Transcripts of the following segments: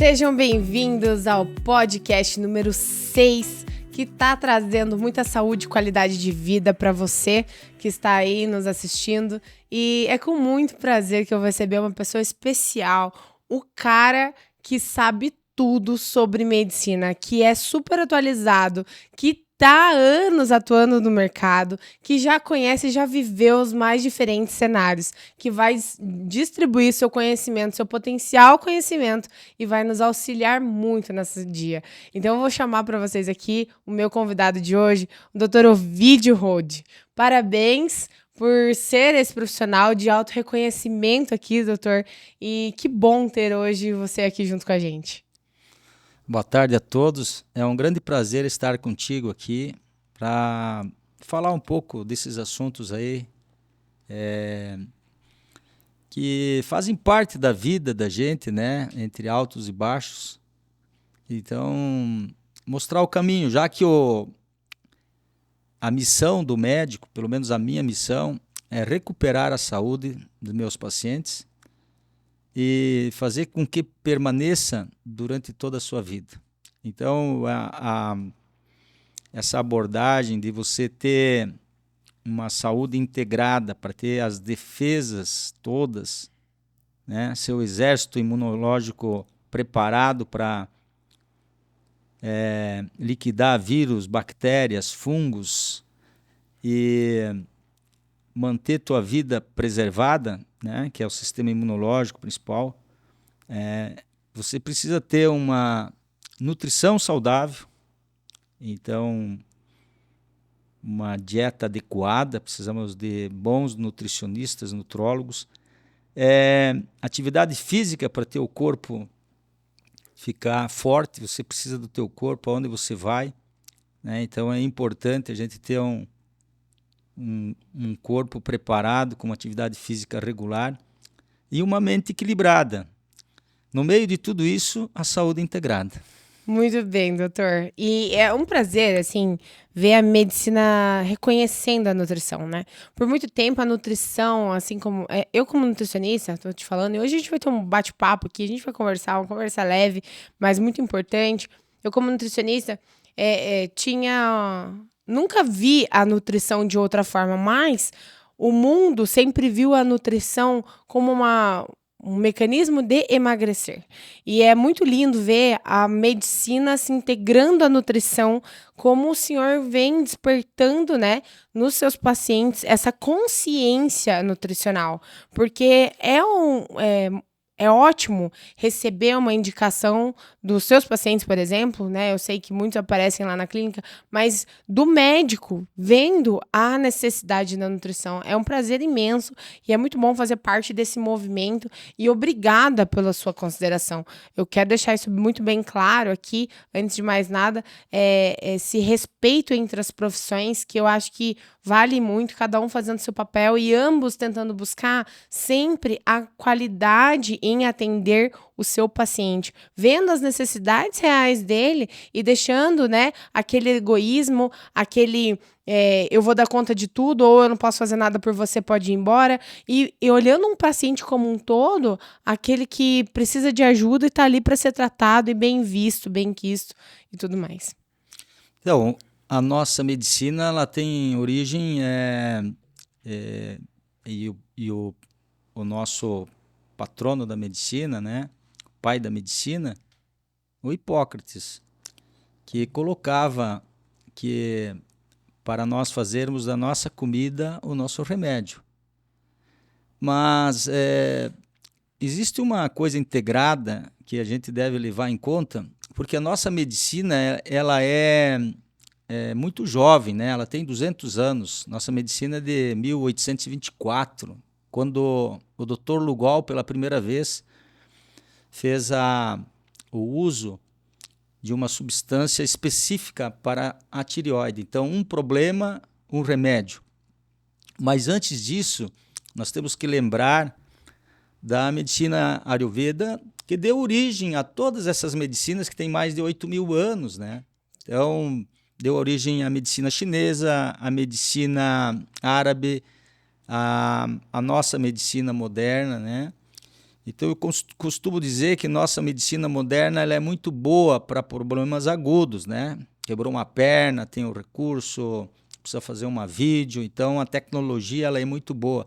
Sejam bem-vindos ao podcast número 6, que está trazendo muita saúde e qualidade de vida para você que está aí nos assistindo. E é com muito prazer que eu vou receber uma pessoa especial, o cara que sabe tudo sobre medicina, que é super atualizado, que está há anos atuando no mercado, que já conhece e já viveu os mais diferentes cenários, que vai distribuir seu conhecimento, seu potencial conhecimento e vai nos auxiliar muito nesse dia. Então eu vou chamar para vocês aqui o meu convidado de hoje, o Dr. Ovidio Rode. Parabéns por ser esse profissional de auto reconhecimento aqui, doutor, e que bom ter hoje você aqui junto com a gente. Boa tarde a todos. É um grande prazer estar contigo aqui para falar um pouco desses assuntos aí que fazem parte da vida da gente, né? Entre altos e baixos. Então, mostrar o caminho, já que a missão do médico, pelo menos a minha missão, é recuperar a saúde dos meus pacientes e fazer com que permaneça durante toda a sua vida. Então, essa abordagem de você ter uma saúde integrada para ter as defesas todas, né? Seu exército imunológico preparado para liquidar vírus, bactérias, fungos e manter tua vida preservada, né? Que é o sistema imunológico principal. Você precisa ter uma nutrição saudável, então uma dieta adequada, precisamos de bons nutricionistas, nutrólogos, atividade física para ter o corpo ficar forte, você precisa do teu corpo aonde você vai, né? Então é importante a gente ter um corpo preparado com uma atividade física regular e uma mente equilibrada. No meio de tudo isso, a saúde integrada. Muito bem, doutor. E é um prazer, assim, ver a medicina reconhecendo a nutrição, né? Por muito tempo, a nutrição, assim como... eu como nutricionista, tô te falando, e hoje a gente vai ter um bate-papo aqui, a gente vai conversar, uma conversa leve, mas muito importante. Eu como nutricionista, nunca vi a nutrição de outra forma, mas o mundo sempre viu a nutrição como um mecanismo de emagrecer. E é muito lindo ver a medicina se integrando à nutrição, como o senhor vem despertando, né, nos seus pacientes essa consciência nutricional. Porque é ótimo receber uma indicação dos seus pacientes, por exemplo, né? Eu sei que muitos aparecem lá na clínica, mas do médico vendo a necessidade da nutrição. É um prazer imenso e é muito bom fazer parte desse movimento e obrigada pela sua consideração. Eu quero deixar isso muito bem claro aqui, antes de mais nada, esse respeito entre as profissões, que eu acho que vale muito, cada um fazendo seu papel e ambos tentando buscar sempre a qualidade em atender o seu paciente, vendo as necessidades reais dele e deixando, né, aquele egoísmo, aquele eu vou dar conta de tudo ou eu não posso fazer nada por você, pode ir embora, e olhando um paciente como um todo, aquele que precisa de ajuda e está ali para ser tratado e bem visto, bem quisto e tudo mais. Então, a nossa medicina ela tem origem o nosso patrono da medicina, né, pai da medicina, o Hipócrates, que colocava que para nós fazermos da nossa comida o nosso remédio. Mas existe uma coisa integrada que a gente deve levar em conta, porque a nossa medicina ela é muito jovem, né? Ela tem 200 anos. Nossa medicina é de 1824, quando o Dr. Lugol, pela primeira vez, fez o uso de uma substância específica para a tireoide. Então, um problema, um remédio. Mas antes disso, nós temos que lembrar da medicina Ayurveda, que deu origem a todas essas medicinas que têm mais de 8.000 anos, né? Então, deu origem à medicina chinesa, à medicina árabe, à nossa medicina moderna, né? Então, eu costumo dizer que nossa medicina moderna ela é muito boa para problemas agudos, né? Quebrou uma perna, tem um recurso, precisa fazer uma vídeo, então a tecnologia ela é muito boa.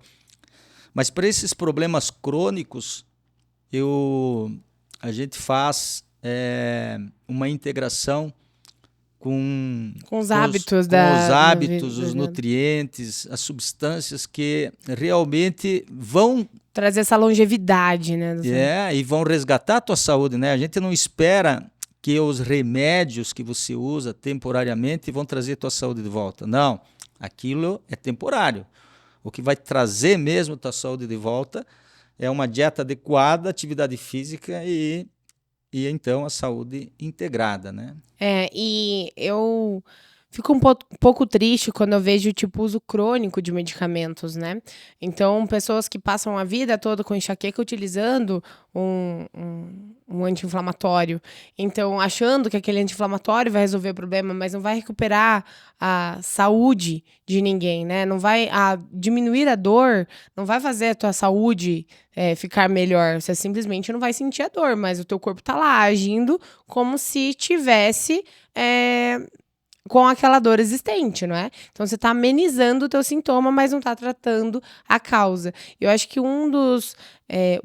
Mas para esses problemas crônicos, a gente faz uma integração com Com os os hábitos hábitos, os nutrientes, as substâncias que realmente vão trazer essa longevidade, né? e vão resgatar a tua saúde, né? A gente não espera que os remédios que você usa temporariamente vão trazer a tua saúde de volta. Não, aquilo é temporário. O que vai trazer mesmo a tua saúde de volta é uma dieta adequada, atividade física e então a saúde integrada, né? E eu fico um pouco triste quando eu vejo, tipo, uso crônico de medicamentos, né? Então, pessoas que passam a vida toda com enxaqueca utilizando um anti-inflamatório. Então, achando que aquele anti-inflamatório vai resolver o problema, mas não vai recuperar a saúde de ninguém, né? Não vai diminuir a dor, não vai fazer a tua saúde ficar melhor. Você simplesmente não vai sentir a dor, mas o teu corpo tá lá agindo como se tivesse com aquela dor existente, não é? Então, você tá amenizando o teu sintoma, mas não tá tratando a causa. Eu acho que um dos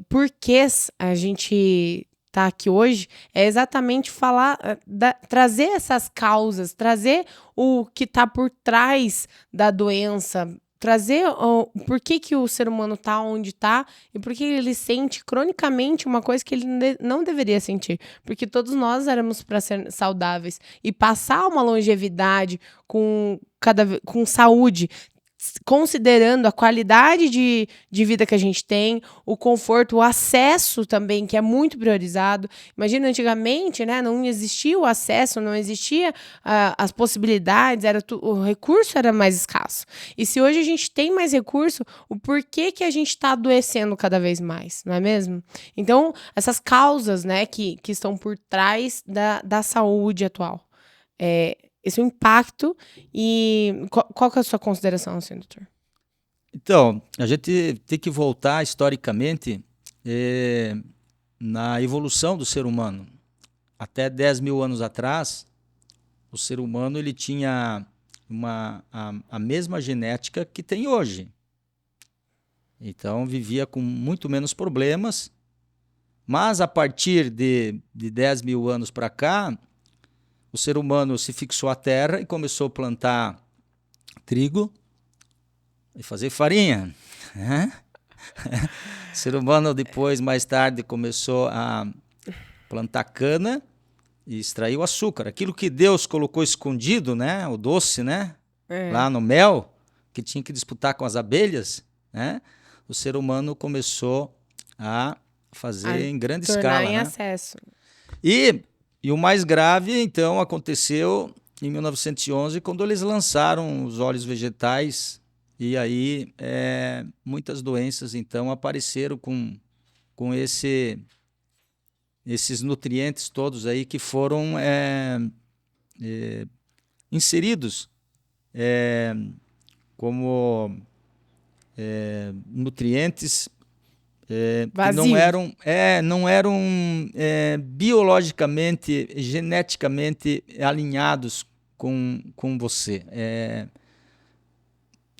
porquês a gente tá aqui hoje é exatamente falar, trazer essas causas, trazer o que tá por trás da doença, trazer por que o ser humano tá onde tá e por que ele sente cronicamente uma coisa que ele não deveria sentir. Porque todos nós éramos para ser saudáveis e passar uma longevidade com saúde, considerando a qualidade de vida que a gente tem, o conforto, o acesso também, que é muito priorizado. Imagina, antigamente, né, não existia o acesso, não existia as possibilidades, o recurso era mais escasso. E se hoje a gente tem mais recurso, o porquê que a gente está adoecendo cada vez mais, não é mesmo? Então, essas causas, né, que estão por trás da saúde atual. Esse é o impacto e qual que é a sua consideração, assim, doutor? Então, a gente tem que voltar historicamente na evolução do ser humano. Até 10 mil anos atrás, o ser humano ele tinha a mesma genética que tem hoje. Então, vivia com muito menos problemas, mas a partir de 10 mil anos para cá, o ser humano se fixou à terra e começou a plantar trigo e fazer farinha. O ser humano depois, mais tarde, começou a plantar cana e extrair o açúcar. Aquilo que Deus colocou escondido, né? O doce, né? Lá no mel, que tinha que disputar com as abelhas, né? O ser humano começou a fazer em grande escala. Tornar em né? acesso. E o mais grave, então, aconteceu em 1911, quando eles lançaram os óleos vegetais. E aí, muitas doenças, então, apareceram com esses nutrientes todos aí que foram inseridos como nutrientes que não eram biologicamente, geneticamente alinhados com você.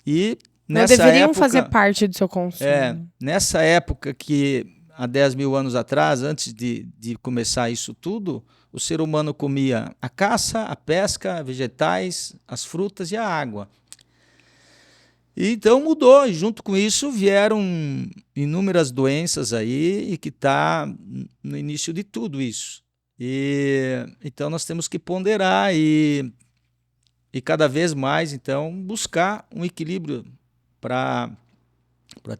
E não nessa deveriam época, fazer parte do seu consumo. Nessa época que, há 10 mil anos atrás, antes de começar isso tudo, o ser humano comia a caça, a pesca, vegetais, as frutas e a água. E então mudou, e junto com isso vieram inúmeras doenças aí, e que está no início de tudo isso. Então nós temos que ponderar e cada vez mais, então, buscar um equilíbrio para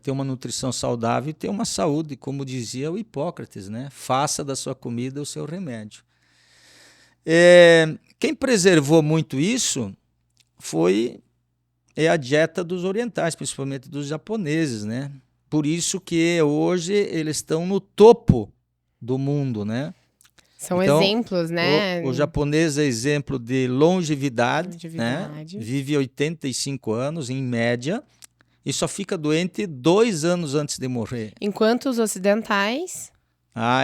ter uma nutrição saudável e ter uma saúde, como dizia o Hipócrates, né? Faça da sua comida o seu remédio. Quem preservou muito isso foi a dieta dos orientais, principalmente dos japoneses, né? Por isso que hoje eles estão no topo do mundo, né? São então, exemplos, né? O japonês é exemplo de longevidade. Né? Vive 85 anos, em média. e só fica doente 2 anos antes de morrer. Enquanto os ocidentais...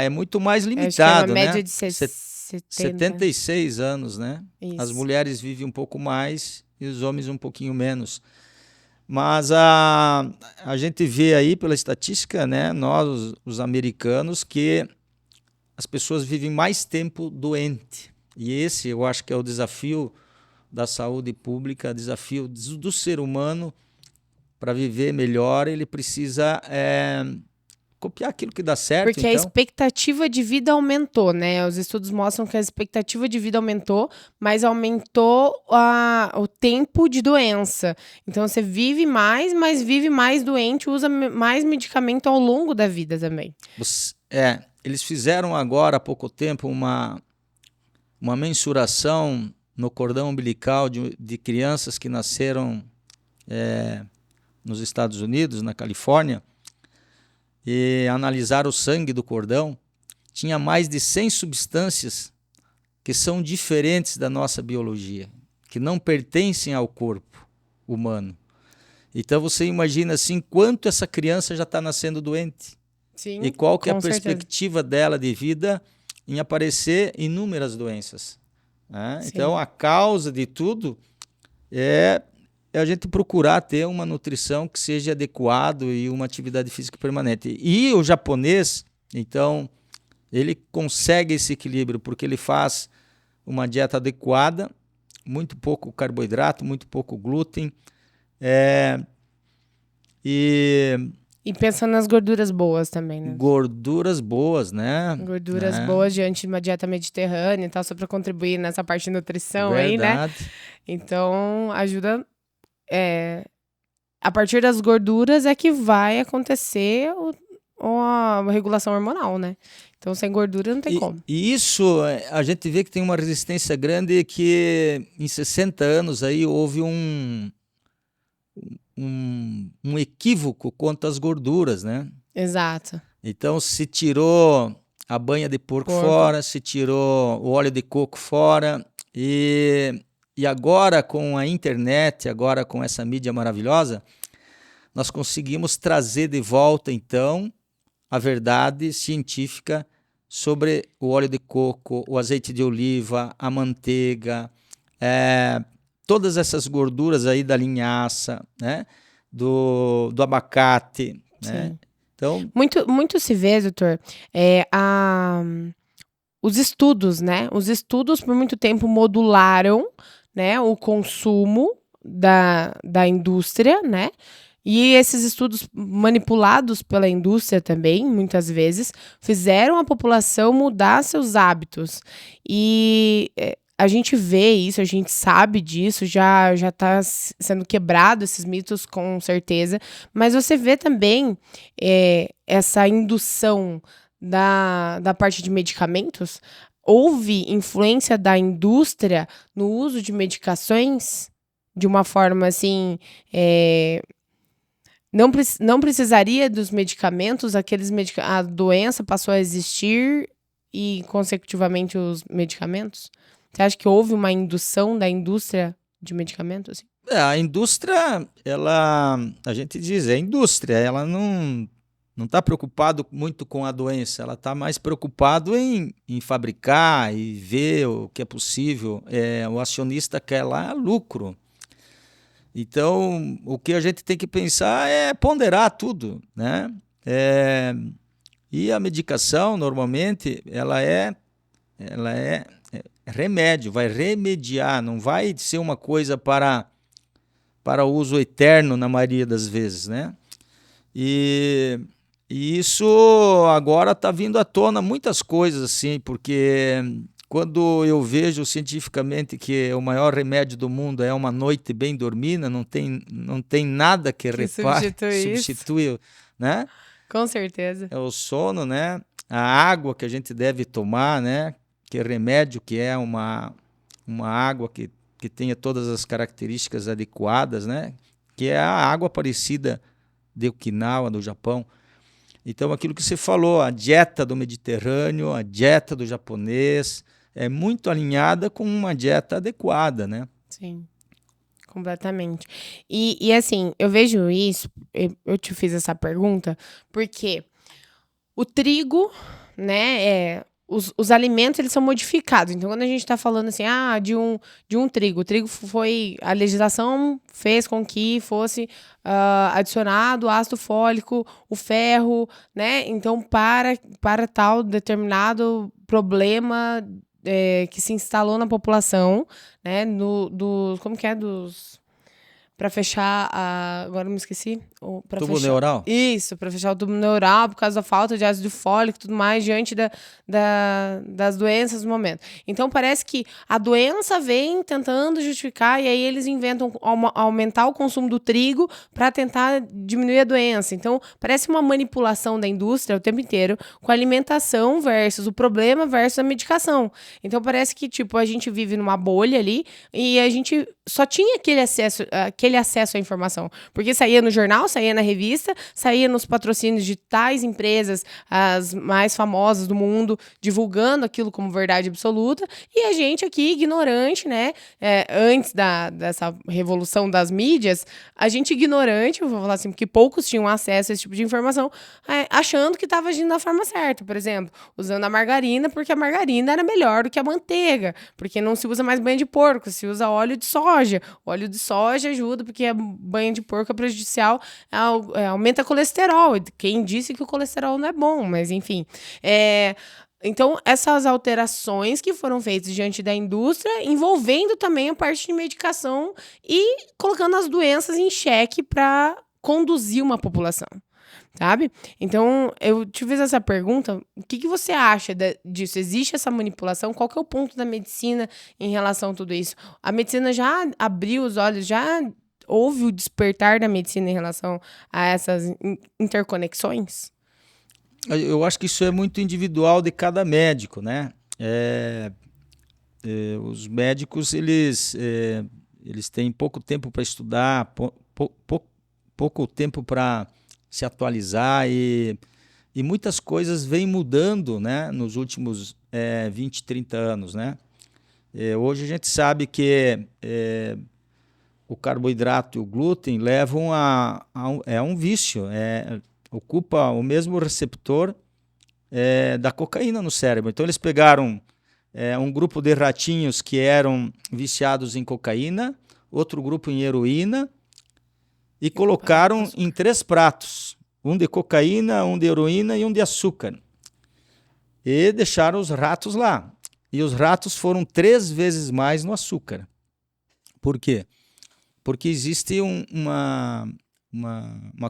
É muito mais Eu acho que é uma limitado, média né? de 70. 76 anos, né? As Isso. mulheres vivem um pouco mais e os homens um pouquinho menos. Mas a gente vê aí pela estatística, né? Nós, os americanos, que as pessoas vivem mais tempo doente. E esse eu acho que é o desafio da saúde pública, desafio do ser humano para viver melhor. Ele precisa copiar aquilo que dá certo, Porque a então. expectativa de vida aumentou, né? Os estudos mostram que a expectativa de vida aumentou, mas aumentou o tempo de doença. Então, você vive mais, mas vive mais doente, usa mais medicamento ao longo da vida também. Eles fizeram agora, há pouco tempo, uma mensuração no cordão umbilical de crianças que nasceram nos Estados Unidos, na Califórnia, e analisaram o sangue do cordão. Tinha mais de 100 substâncias que são diferentes da nossa biologia, que não pertencem ao corpo humano. Então você imagina assim, quanto essa criança já está nascendo doente. Sim, e qual que é a certeza. perspectiva dela de vida em aparecer inúmeras doenças. Né? Então a causa de tudo é a gente procurar ter uma nutrição que seja adequada e uma atividade física permanente. E o japonês, então, ele consegue esse equilíbrio porque ele faz uma dieta adequada, muito pouco carboidrato, muito pouco glúten, E pensando nas gorduras boas também, né? Gorduras boas, né? Gorduras boas diante de uma dieta mediterrânea e tal, só para contribuir nessa parte de nutrição aí, né? Então, ajuda... a partir das gorduras é que vai acontecer a regulação hormonal, né? Então, sem gordura não tem como. E isso, a gente vê que tem uma resistência grande que em 60 anos aí houve um equívoco quanto às gorduras, né? Exato. Então, se tirou a banha de porco fora, se tirou o óleo de coco fora, e agora com a internet, agora com essa mídia maravilhosa, nós conseguimos trazer de volta, então, a verdade científica sobre o óleo de coco, o azeite de oliva, a manteiga, todas essas gorduras aí da linhaça, né? Do abacate, né? Então, muito se vê, doutor, os estudos, né? Os estudos por muito tempo modularam, né, o consumo da indústria, né? E esses estudos manipulados pela indústria também, muitas vezes, fizeram a população mudar seus hábitos. E a gente vê isso, a gente sabe disso, já está sendo quebrado esses mitos, com certeza. Mas você vê também essa indução da parte de medicamentos. Houve influência da indústria no uso de medicações de uma forma assim... Não precisaria dos medicamentos, a doença passou a existir e, consecutivamente, os medicamentos? Você acha que houve uma indução da indústria de medicamentos? Assim? A indústria, a gente diz, a indústria, ela não está preocupada muito com a doença, ela está mais preocupada em fabricar e ver o que é possível. O acionista quer lá lucro. Então, o que a gente tem que pensar é ponderar tudo, né? E a medicação, normalmente, ela é remédio, vai remediar, não vai ser uma coisa para uso eterno na maioria das vezes, né? E isso agora está vindo à tona muitas coisas, assim, porque... Quando eu vejo cientificamente que o maior remédio do mundo é uma noite bem dormida, não tem nada que repare, substitui, né? Com certeza. É o sono, né? A água que a gente deve tomar, né? Que remédio que é uma água que tenha todas as características adequadas, né? Que é a água parecida de Okinawa, do Japão. Então, aquilo que você falou, a dieta do Mediterrâneo, a dieta do japonês... é muito alinhada com uma dieta adequada, né? Sim, Completamente. E assim, eu vejo isso, eu te fiz essa pergunta, porque o trigo, né, os alimentos, eles são modificados. Então, quando a gente está falando assim, de um trigo, o trigo foi, a legislação fez com que fosse adicionado ácido fólico, o ferro, né? Então, para tal determinado problema que se instalou na população, né? Como que é? Para fechar agora eu me esqueci. Para Tubo fechar. neural? Isso, para fechar o tubo neural por causa da falta de ácido fólico e tudo mais, diante das doenças do momento. Então, parece que a doença vem tentando justificar, e aí eles inventam aumentar o consumo do trigo para tentar diminuir a doença. Então, parece uma manipulação da indústria o tempo inteiro com a alimentação versus o problema versus a medicação. Então, parece que, tipo, a gente vive numa bolha ali e a gente só tinha aquele acesso à informação. Porque saía no jornal, saía na revista, saía nos patrocínios de tais empresas, as mais famosas do mundo, divulgando aquilo como verdade absoluta, e a gente aqui, ignorante, né? Antes dessa revolução das mídias, a gente ignorante, eu vou falar assim, porque poucos tinham acesso a esse tipo de informação, achando que estava agindo da forma certa. Por exemplo, usando a margarina, porque a margarina era melhor do que a manteiga, porque não se usa mais banha de porco, se usa óleo de soja. O óleo de soja ajuda, porque a banha de porco é prejudicial, aumenta colesterol. Quem disse que o colesterol não é bom, mas enfim. Então, essas alterações que foram feitas diante da indústria, envolvendo também a parte de medicação e colocando as doenças em xeque para conduzir uma população. Sabe? Então, eu te fiz essa pergunta, o que você acha disso? Existe essa manipulação? Qual que é o ponto da medicina em relação a tudo isso? A medicina já abriu os olhos, já houve o despertar da medicina em relação a essas interconexões? Eu acho que isso é muito individual de cada médico, né? Os médicos, eles têm pouco tempo para estudar, pouco tempo para se atualizar e muitas coisas vêm mudando, né, nos últimos 20, 30 anos, né? Hoje a gente sabe que o carboidrato e o glúten levam a um vício, ocupa o mesmo receptor da cocaína no cérebro. Então eles pegaram um grupo de ratinhos que eram viciados em cocaína, outro grupo em heroína, e colocaram em 3 pratos, um de cocaína, um de heroína e um de açúcar. E deixaram os ratos lá. E os ratos foram 3 vezes mais no açúcar. Por quê? Porque existe uma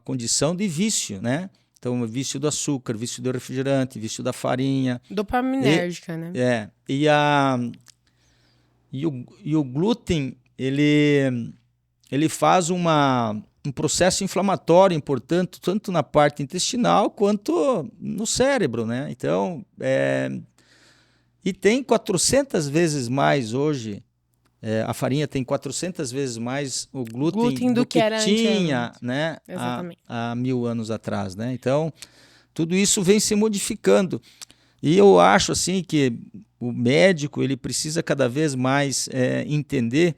condição de vício, né? Então, vício do açúcar, vício do refrigerante, vício da farinha. Dopaminérgica, né? E o glúten, ele faz um processo inflamatório importante, tanto na parte intestinal quanto no cérebro, né? Então, e tem 400 vezes mais hoje, a farinha tem 400 vezes mais o glúten do que tinha, né, há 1000 anos atrás, né? Então, tudo isso vem se modificando. E eu acho assim que o médico ele precisa cada vez mais entender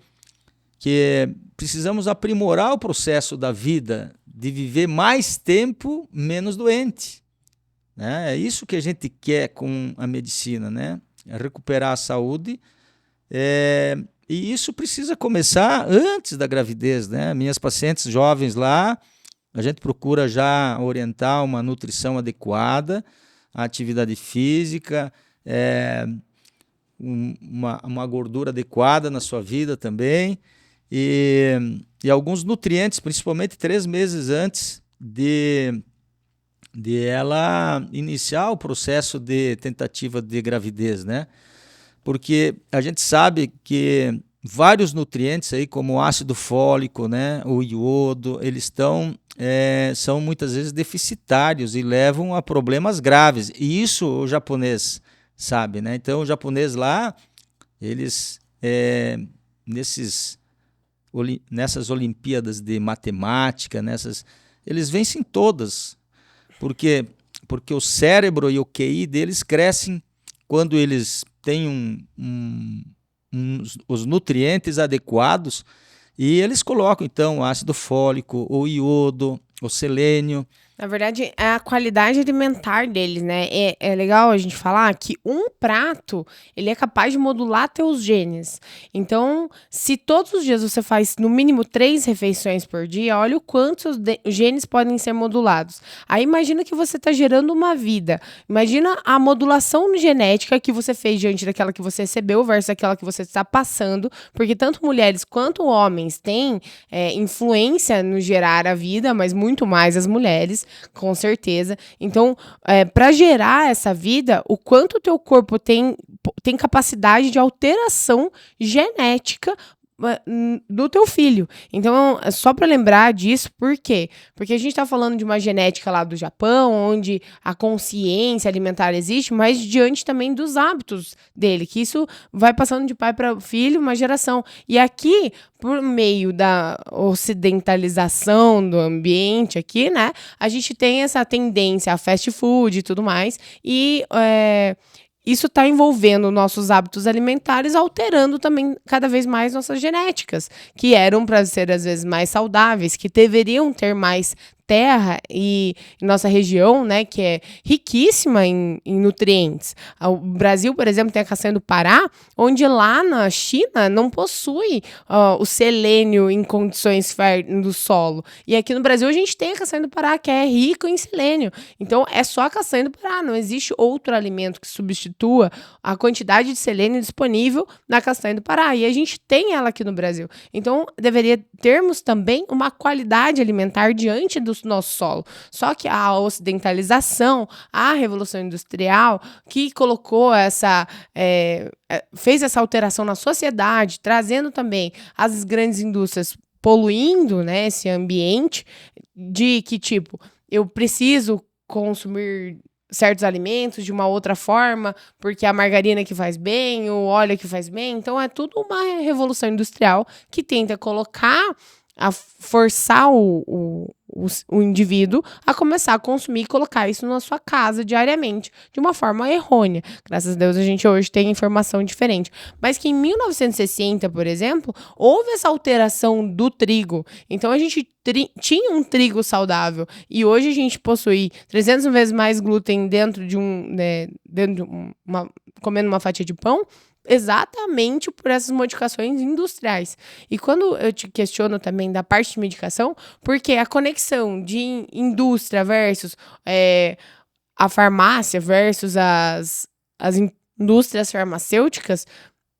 que precisamos aprimorar o processo da vida, de viver mais tempo menos doente, né? É isso que a gente quer com a medicina, né? É recuperar a saúde, e isso precisa começar antes da gravidez, né? Minhas pacientes jovens lá, a gente procura já orientar uma nutrição adequada, a atividade física, uma gordura adequada na sua vida também, e alguns nutrientes, principalmente 3 meses antes de ela iniciar o processo de tentativa de gravidez, né? Porque a gente sabe que vários nutrientes aí, como o ácido fólico, né, o iodo, eles são muitas vezes deficitários e levam a problemas graves. E isso o japonês sabe, né? Então o japonês lá, eles nessas Olimpíadas de matemática, eles vencem todas, porque o cérebro e o QI deles crescem quando eles têm os nutrientes adequados, E eles colocam, então, o ácido fólico, o iodo, o selênio. Na verdade, é a qualidade alimentar deles, né? É legal a gente falar que um prato, ele é capaz de modular teus genes. Então, se todos os dias você faz no mínimo 3 refeições por dia, olha o quanto os genes podem ser modulados. Aí imagina que você está gerando uma vida. Imagina a modulação genética que você fez diante daquela que você recebeu versus aquela que você está passando, porque tanto mulheres quanto homens têm influência no gerar a vida, mas muito mais as mulheres. Com certeza. Então, para gerar essa vida, o quanto o teu corpo tem capacidade de alteração genética do teu filho. Então, só para lembrar disso, por quê? Porque a gente tá falando de uma genética lá do Japão, onde a consciência alimentar existe, mas diante também dos hábitos dele, que isso vai passando de pai para filho, uma geração. E aqui, por meio da ocidentalização do ambiente aqui, né, a gente tem essa tendência a fast food e tudo mais, e isso está envolvendo nossos hábitos alimentares, alterando também cada vez mais nossas genéticas, que eram para ser às vezes mais saudáveis, que deveriam ter mais terra e nossa região, né, que é riquíssima em nutrientes. O Brasil, por exemplo, tem a castanha do Pará, onde lá na China não possui o selênio em condições férteis do solo. E aqui no Brasil a gente tem a castanha do Pará, que é rico em selênio. Então é só a castanha do Pará, não existe outro alimento que substitua a quantidade de selênio disponível na castanha do Pará. E a gente tem ela aqui no Brasil. Então deveria termos também uma qualidade alimentar diante do nosso solo. Só que a ocidentalização, a Revolução Industrial, que colocou fez essa alteração na sociedade, trazendo também as grandes indústrias poluindo, né, esse ambiente, de que, tipo, eu preciso consumir certos alimentos de uma outra forma, porque a margarina que faz bem, o óleo que faz bem. Então, é tudo uma revolução industrial que tenta a forçar o indivíduo a começar a consumir e colocar isso na sua casa diariamente, de uma forma errônea. Graças a Deus a gente hoje tem informação diferente. Mas que em 1960, por exemplo, houve essa alteração do trigo. Então a gente tinha um trigo saudável e hoje a gente possui 300 vezes mais glúten dentro de comendo uma fatia de pão, exatamente por essas modificações industriais. E quando eu te questiono também da parte de medicação, porque a conexão de indústria versus a farmácia versus as indústrias farmacêuticas,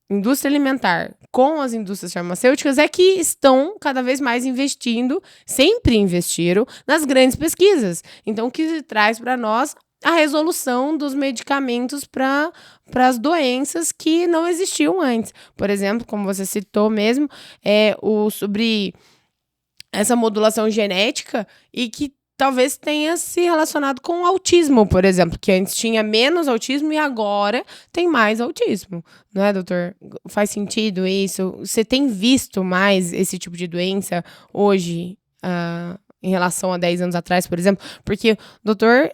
indústria alimentar com as indústrias farmacêuticas é que estão cada vez mais investindo, sempre investiram, nas grandes pesquisas. Então, o que traz para nós a resolução dos medicamentos para as doenças que não existiam antes. Por exemplo, como você citou mesmo, sobre essa modulação genética e que talvez tenha se relacionado com o autismo, por exemplo, que antes tinha menos autismo e agora tem mais autismo. Não é, doutor? Faz sentido isso? Você tem visto mais esse tipo de doença hoje, em relação a 10 anos atrás, por exemplo? Porque o doutor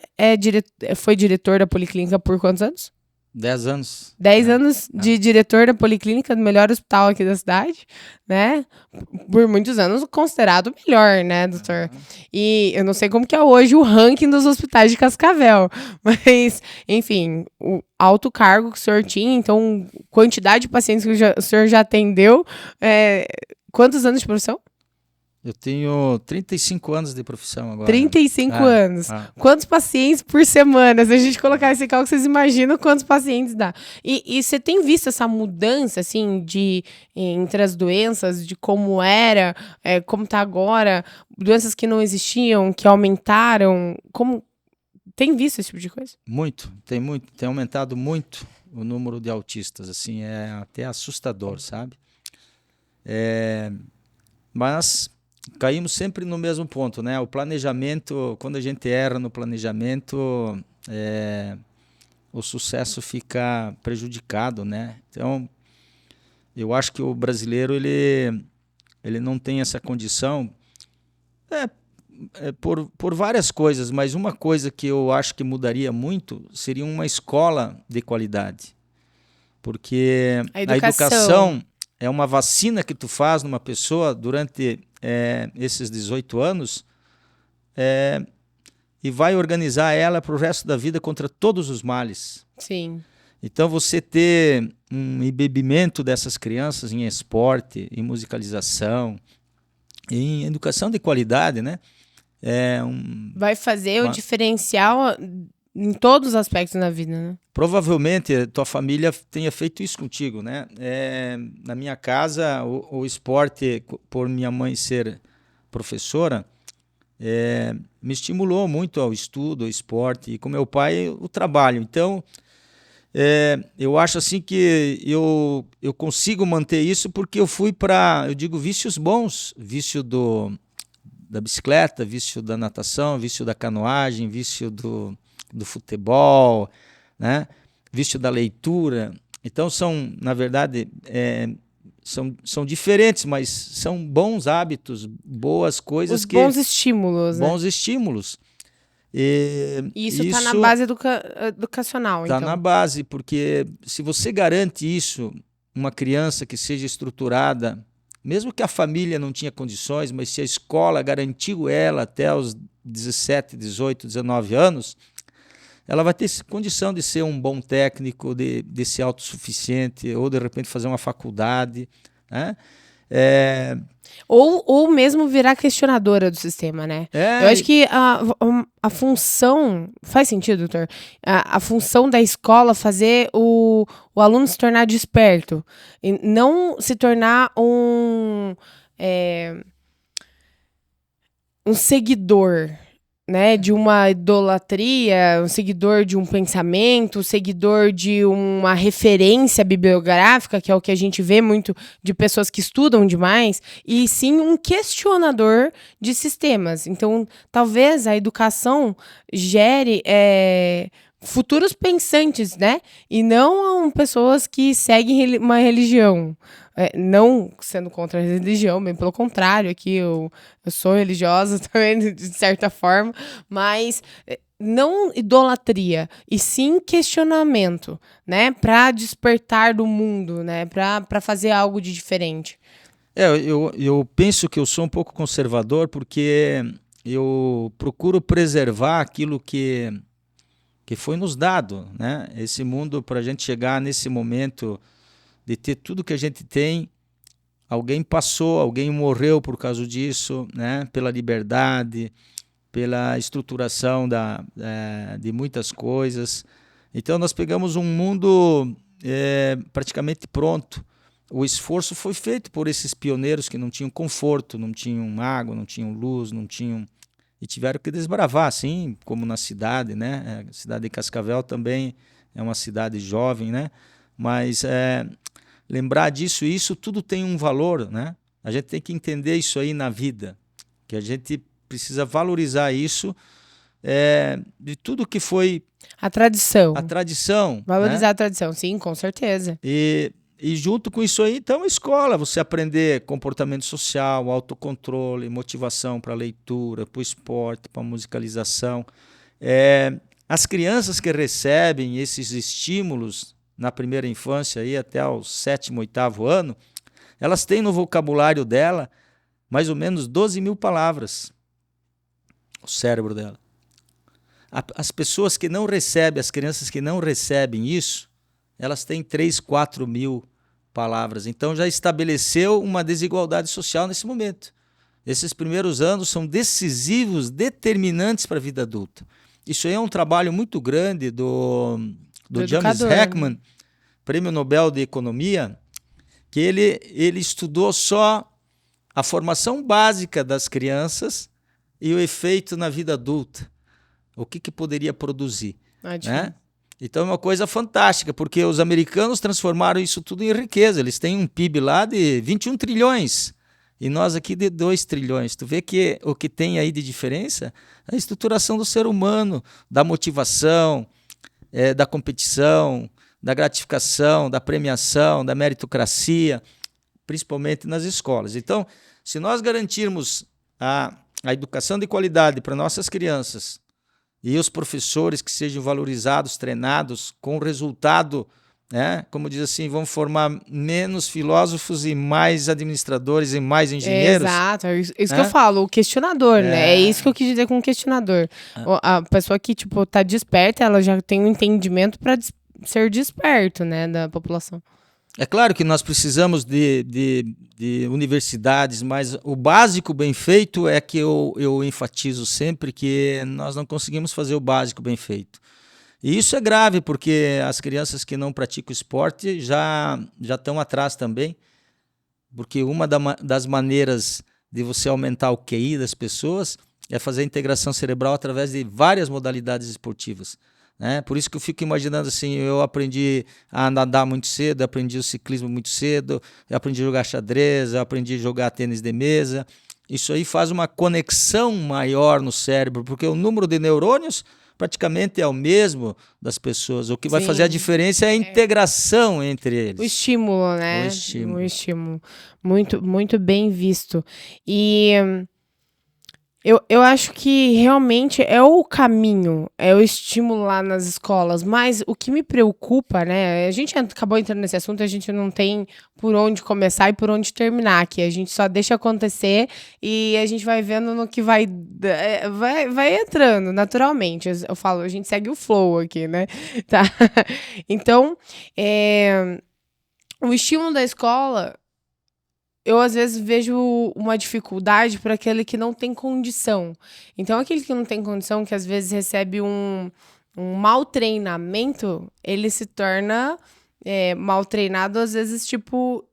foi diretor da Policlínica por quantos anos? 10 anos. 10 anos de diretor da Policlínica, do melhor hospital aqui da cidade, né? Por muitos anos considerado o melhor, né, doutor? E eu não sei como que é hoje o ranking dos hospitais de Cascavel, mas, enfim, o alto cargo que o senhor tinha, então, quantidade de pacientes que o senhor já atendeu, quantos anos de profissão? Eu tenho 35 anos de profissão agora. 35 anos. Quantos pacientes por semana? Se a gente colocar esse cálculo, vocês imaginam quantos pacientes dá. E você tem visto essa mudança, assim, entre as doenças, de como era, como tá agora, doenças que não existiam, que aumentaram, tem visto esse tipo de coisa? Muito, tem aumentado muito o número de autistas, assim, é até assustador, sabe? Mas caímos sempre no mesmo ponto, né? O planejamento, quando a gente erra no planejamento, o sucesso fica prejudicado, né? Então, eu acho que o brasileiro, ele não tem essa condição, por várias coisas, mas uma coisa que eu acho que mudaria muito seria uma escola de qualidade. Porque a educação é uma vacina que tu faz numa pessoa durante esses 18 anos e vai organizar ela para o resto da vida contra todos os males. Sim. Então, você ter um embebimento dessas crianças em esporte, em musicalização, em educação de qualidade, né? Vai fazer o diferencial em todos os aspectos da vida, né? Provavelmente tua família tenha feito isso contigo, né? Na minha casa, o esporte, por minha mãe ser professora, me estimulou muito ao estudo, ao esporte, e com meu pai, o trabalho. Então, eu acho assim que eu consigo manter isso porque eu fui para, eu digo, vícios bons, vício da bicicleta, vício da natação, vício da canoagem, vício do futebol, né? Vício da leitura. Então são, na verdade, são diferentes, mas são bons hábitos, boas coisas. Bons estímulos, né? Bons estímulos. E isso está na base educacional, então. Está na base, porque se você garante isso, uma criança que seja estruturada, mesmo que a família não tinha condições, mas se a escola garantiu ela até os 17, 18, 19 anos, ela vai ter condição de ser um bom técnico, de ser autossuficiente, ou de repente fazer uma faculdade, né? Ou mesmo virar questionadora do sistema, né? Eu acho que a função... Faz sentido, doutor? A função da escola fazer o aluno se tornar desperto. E não se tornar um seguidor, né, de uma idolatria, um seguidor de um pensamento, um seguidor de uma referência bibliográfica, que é o que a gente vê muito de pessoas que estudam demais, e sim um questionador de sistemas. Então, talvez a educação gere futuros pensantes, né? E não pessoas que seguem uma religião. Não sendo contra a religião, bem pelo contrário, aqui eu sou religiosa também, de certa forma, mas não idolatria, e sim questionamento, né? Para despertar do mundo, né? Para fazer algo de diferente. Eu penso que eu sou um pouco conservador porque eu procuro preservar aquilo que foi nos dado, né? Esse mundo, para a gente chegar nesse momento de ter tudo que a gente tem, alguém passou, alguém morreu por causa disso, né? Pela liberdade, pela estruturação de muitas coisas. Então nós pegamos um mundo praticamente pronto. O esforço foi feito por esses pioneiros que não tinham conforto, não tinham água, não tinham luz, não tinham... E tiveram que desbravar, assim como na cidade, né? A cidade de Cascavel também é uma cidade jovem, né? Mas lembrar disso, isso tudo tem um valor, né? A gente tem que entender isso aí na vida, que a gente precisa valorizar isso de tudo que foi... A tradição. A tradição. Valorizar, né? a tradição, sim, com certeza. E junto com isso aí, então, a escola, você aprender comportamento social, autocontrole, motivação para a leitura, para o esporte, para a musicalização. As crianças que recebem esses estímulos na primeira infância, aí, até o 7º, 8º ano, elas têm no vocabulário dela mais ou menos 12 mil palavras, o cérebro dela. As pessoas que não recebem, as crianças que não recebem isso, elas têm 3, 4 mil palavras. Então já estabeleceu uma desigualdade social nesse momento. Esses primeiros anos são decisivos, determinantes para a vida adulta. Isso aí é um trabalho muito grande do James Heckman, Prêmio Nobel de Economia, que ele estudou só a formação básica das crianças e o efeito na vida adulta. O que poderia produzir, né? Então é uma coisa fantástica, porque os americanos transformaram isso tudo em riqueza. Eles têm um PIB lá de 21 trilhões e nós aqui de 2 trilhões. Tu vê que o que tem aí de diferença é a estruturação do ser humano, da motivação, da competição, da gratificação, da premiação, da meritocracia, principalmente nas escolas. Então, se nós garantirmos a educação de qualidade para nossas crianças, e os professores que sejam valorizados, treinados, com resultado né? Como diz assim, vamos formar menos filósofos e mais administradores e mais engenheiros. Exato, é isso que eu falo, o questionador, né? É isso que eu quis dizer com questionador. A pessoa que, tipo, tá desperta, ela já tem um entendimento para ser desperto, né, da população. É claro que nós precisamos de universidades, mas o básico bem feito é que eu enfatizo sempre que nós não conseguimos fazer o básico bem feito. E isso é grave, porque as crianças que não praticam esporte já estão atrás também, porque uma das maneiras de você aumentar o QI das pessoas é fazer a integração cerebral através de várias modalidades esportivas. Né? Por isso que eu fico imaginando assim, eu aprendi a nadar muito cedo, eu aprendi o ciclismo muito cedo, eu aprendi a jogar xadrez, eu aprendi a jogar tênis de mesa. Isso aí faz uma conexão maior no cérebro, porque o número de neurônios praticamente é o mesmo das pessoas. O que vai fazer a diferença é a integração entre eles. O estímulo, né? O estímulo. Muito, muito bem visto. E eu acho que realmente é o caminho, é o estímulo lá nas escolas, mas o que me preocupa, né, a gente acabou entrando nesse assunto, a gente não tem por onde começar e por onde terminar aqui, a gente só deixa acontecer e a gente vai vendo no que vai entrando naturalmente, eu falo, a gente segue o flow aqui, né, tá? Então, o estímulo da escola, eu às vezes vejo uma dificuldade para aquele que não tem condição. Então, aquele que não tem condição, que às vezes recebe um mau treinamento, ele se torna mal treinado, às vezes, tipo,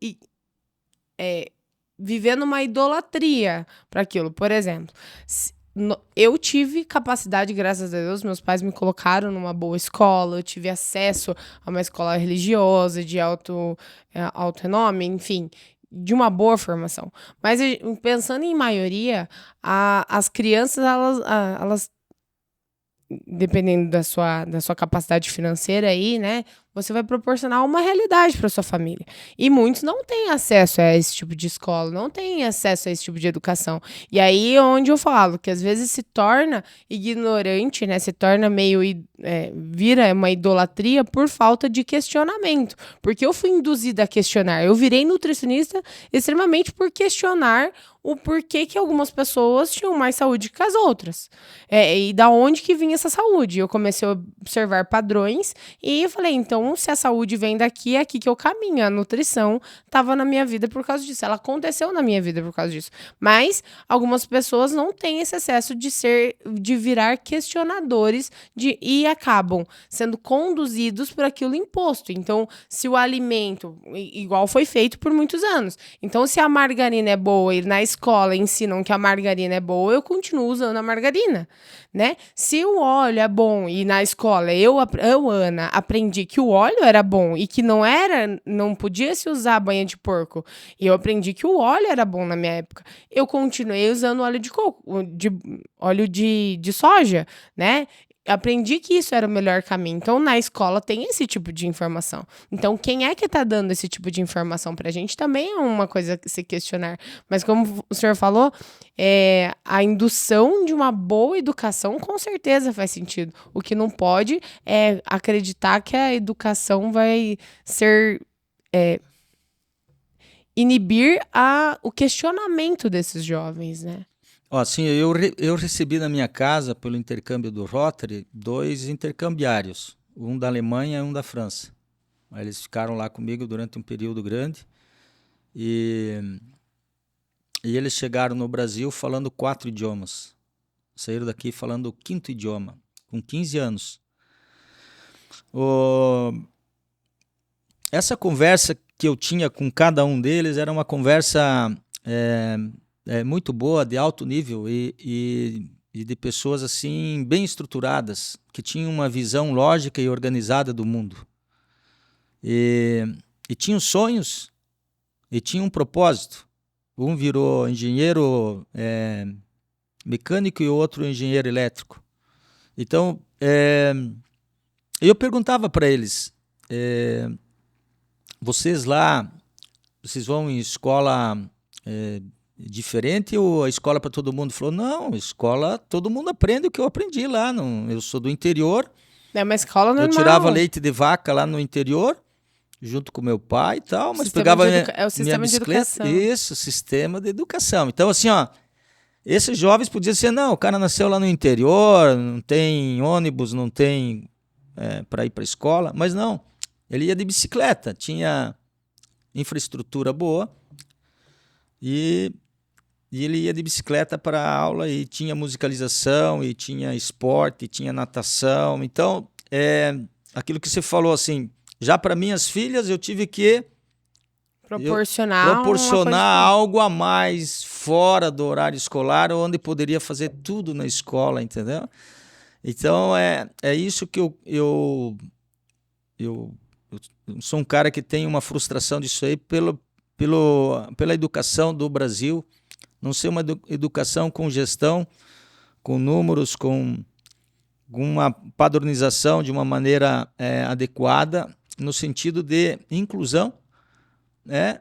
vivendo uma idolatria para aquilo. Por exemplo, eu tive capacidade, graças a Deus, meus pais me colocaram numa boa escola, eu tive acesso a uma escola religiosa, de alto renome, enfim, de uma boa formação. Mas pensando em maioria, as crianças, elas dependendo da sua capacidade financeira aí, né, você vai proporcionar uma realidade para sua família. E muitos não têm acesso a esse tipo de escola, não têm acesso a esse tipo de educação. E aí é onde eu falo que às vezes se torna ignorante, né, se torna meio vira uma idolatria por falta de questionamento. Porque eu fui induzida a questionar. Eu virei nutricionista extremamente por questionar o porquê que algumas pessoas tinham mais saúde que as outras. E da onde que vinha essa saúde? Eu comecei a observar padrões e eu falei, então, se a saúde vem daqui, é aqui que eu caminho. A nutrição estava na minha vida por causa disso. Ela aconteceu na minha vida por causa disso. Mas algumas pessoas não têm esse acesso de virar questionadores e acabam sendo conduzidos por aquilo imposto. Então, se o alimento, igual foi feito por muitos anos. Então, se a margarina é boa e na escola ensinam que a margarina é boa, eu continuo usando a margarina, né? Se o óleo é bom e na escola eu Ana, aprendi que o óleo era bom e que não podia se usar banha de porco, e eu aprendi que o óleo era bom na minha época, eu continuei usando óleo de coco, óleo de soja, né? Aprendi que isso era o melhor caminho. Então, na escola tem esse tipo de informação. Então, quem é que está dando esse tipo de informação para a gente também é uma coisa a se questionar. Mas, como o senhor falou, a indução de uma boa educação com certeza faz sentido. O que não pode é acreditar que a educação vai ser... inibir o questionamento desses jovens, né? Assim, eu recebi na minha casa, pelo intercâmbio do Rotary, 2 intercambiários, um da Alemanha e um da França. Eles ficaram lá comigo durante um período grande e eles chegaram no Brasil falando 4 idiomas. Saíram daqui falando o 5º idioma, com 15 anos. Essa conversa que eu tinha com cada um deles era uma conversa... muito boa, de alto nível e de pessoas assim bem estruturadas, que tinham uma visão lógica e organizada do mundo. E tinham sonhos e tinham um propósito. Um virou engenheiro mecânico e o outro engenheiro elétrico. Então, eu perguntava para eles, vocês vão em escola... diferente ou a escola para todo mundo? Falou, não, escola, todo mundo aprende o que eu aprendi lá. Eu sou do interior. É uma escola normal. Eu tirava leite de vaca lá no interior junto com meu pai e tal, mas Sistema pegava de minha, educa- é o minha sistema de bicicleta. educação. Isso, sistema de educação. Então, assim, ó, esses jovens podiam dizer, não, o cara nasceu lá no interior, não tem ônibus, não tem para ir para a escola, mas não, ele ia de bicicleta, tinha infraestrutura boa e ele ia de bicicleta para a aula e tinha musicalização, e tinha esporte, e tinha natação. Então, aquilo que você falou, assim, já para minhas filhas eu tive que Proporcionar uma coisa proporcionar diferente. algo a mais fora do horário escolar, onde poderia fazer tudo na escola, entendeu? Então, é isso que eu sou um cara que tem uma frustração disso aí pela educação do Brasil, não ser uma educação com gestão, com números, com uma padronização de uma maneira adequada, no sentido de inclusão,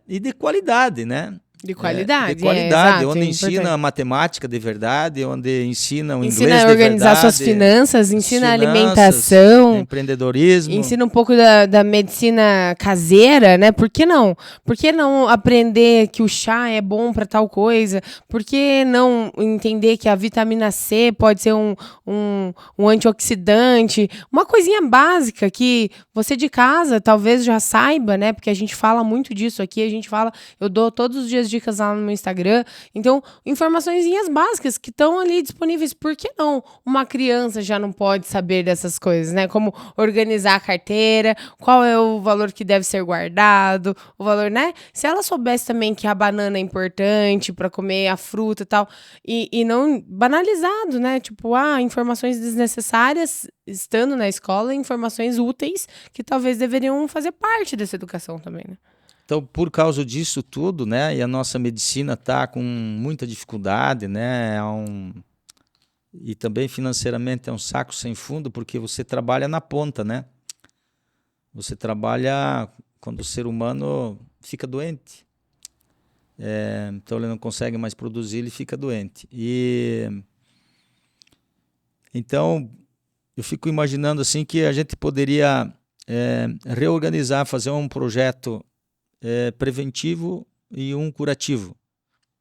e de qualidade, né? De De qualidade, qualidade, exato, é onde ensina importante. matemática de verdade, onde ensina o Ensina inglês a de organizar suas verdade, finanças, as ensina a finanças, alimentação, empreendedorismo. ensina um pouco da medicina caseira, né? Por que não? Por que não aprender que o chá é bom para tal coisa? Por que não entender que a vitamina C pode ser um antioxidante? Uma coisinha básica que você de casa talvez já saiba, né? Porque a gente fala muito disso aqui, eu dou todos os dias dicas lá no meu Instagram. Então, informaçõezinhas básicas que estão ali disponíveis. Por que não? Uma criança já não pode saber dessas coisas, né? Como organizar a carteira, qual é o valor que deve ser guardado, o valor, né? Se ela soubesse também que a banana é importante para comer a fruta e tal, e não banalizado, né? Tipo, informações desnecessárias estando na escola, informações úteis que talvez deveriam fazer parte dessa educação também, né? Então, por causa disso tudo, né, e a nossa medicina está com muita dificuldade, né, e também financeiramente é um saco sem fundo, porque você trabalha na ponta, né? Você trabalha quando o ser humano fica doente. Então ele não consegue mais produzir, ele fica doente. E então eu fico imaginando assim que a gente poderia reorganizar, fazer um projeto preventivo e um curativo.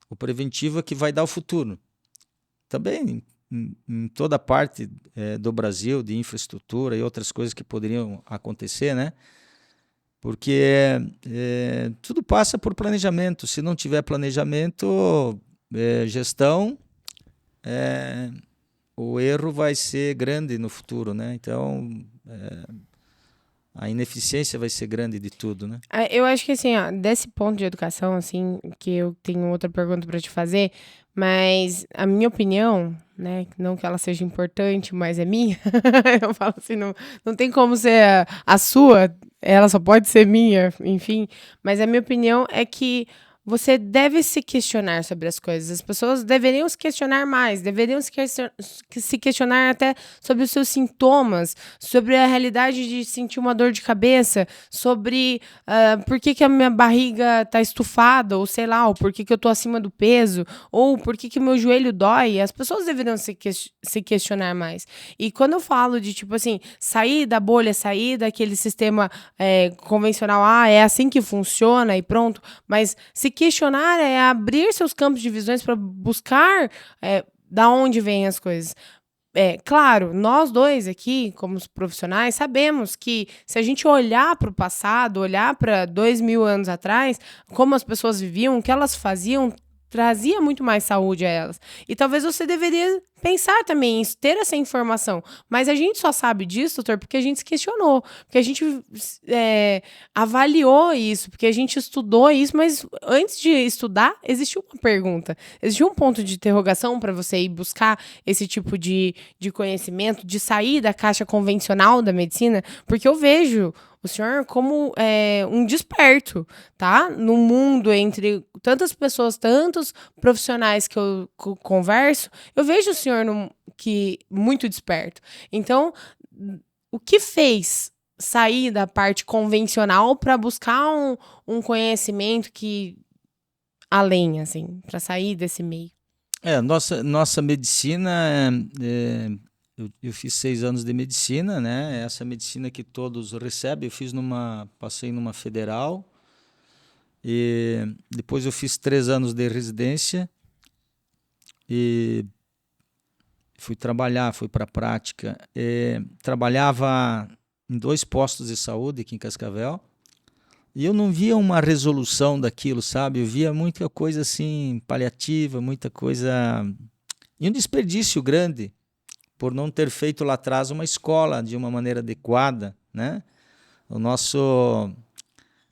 O preventivo é que vai dar o futuro. Também em toda parte do Brasil, de infraestrutura e outras coisas que poderiam acontecer, né? Porque tudo passa por planejamento. Se não tiver planejamento, gestão, o erro vai ser grande no futuro, né? Então, a ineficiência vai ser grande de tudo, né? Eu acho que assim, ó, desse ponto de educação, assim, que eu tenho outra pergunta para te fazer, mas a minha opinião, né, não que ela seja importante, mas é minha, eu falo assim, não tem como ser a sua, ela só pode ser minha, enfim, mas a minha opinião é que você deve se questionar sobre as coisas. As pessoas deveriam se questionar mais, deveriam se questionar até sobre os seus sintomas, sobre a realidade de sentir uma dor de cabeça, sobre por que a minha barriga tá estufada, ou sei lá, ou por que eu tô acima do peso, ou por que o meu joelho dói. As pessoas deveriam se questionar mais. E quando eu falo de, tipo assim, sair da bolha, sair daquele sistema convencional, é assim que funciona e pronto, mas se questionar é abrir seus campos de visões para buscar da onde vêm as coisas. Claro, nós dois aqui, como profissionais, sabemos que se a gente olhar para o passado, olhar para 2000 anos atrás, como as pessoas viviam, o que elas faziam, trazia muito mais saúde a elas. E talvez você deveria pensar também em ter essa informação. Mas a gente só sabe disso, doutor, porque a gente se questionou, porque a gente avaliou isso, porque a gente estudou isso, mas antes de estudar, existiu uma pergunta, existiu um ponto de interrogação para você ir buscar esse tipo de conhecimento, de sair da caixa convencional da medicina, porque eu vejo o senhor como um desperto, tá? No mundo, entre tantas pessoas, tantos profissionais que eu converso, eu vejo o senhor muito desperto. Então, o que fez sair da parte convencional para buscar um conhecimento que além, assim, para sair desse meio? Nossa medicina eu fiz 6 anos de medicina, né? Essa medicina que todos recebem, passei numa federal, e depois eu fiz 3 anos de residência e fui trabalhar, fui para a prática. Trabalhava em 2 postos de saúde aqui em Cascavel, e eu não via uma resolução daquilo, sabe? Eu via muita coisa assim, paliativa, muita coisa... E um desperdício grande por não ter feito lá atrás uma escola de uma maneira adequada, né? O nosso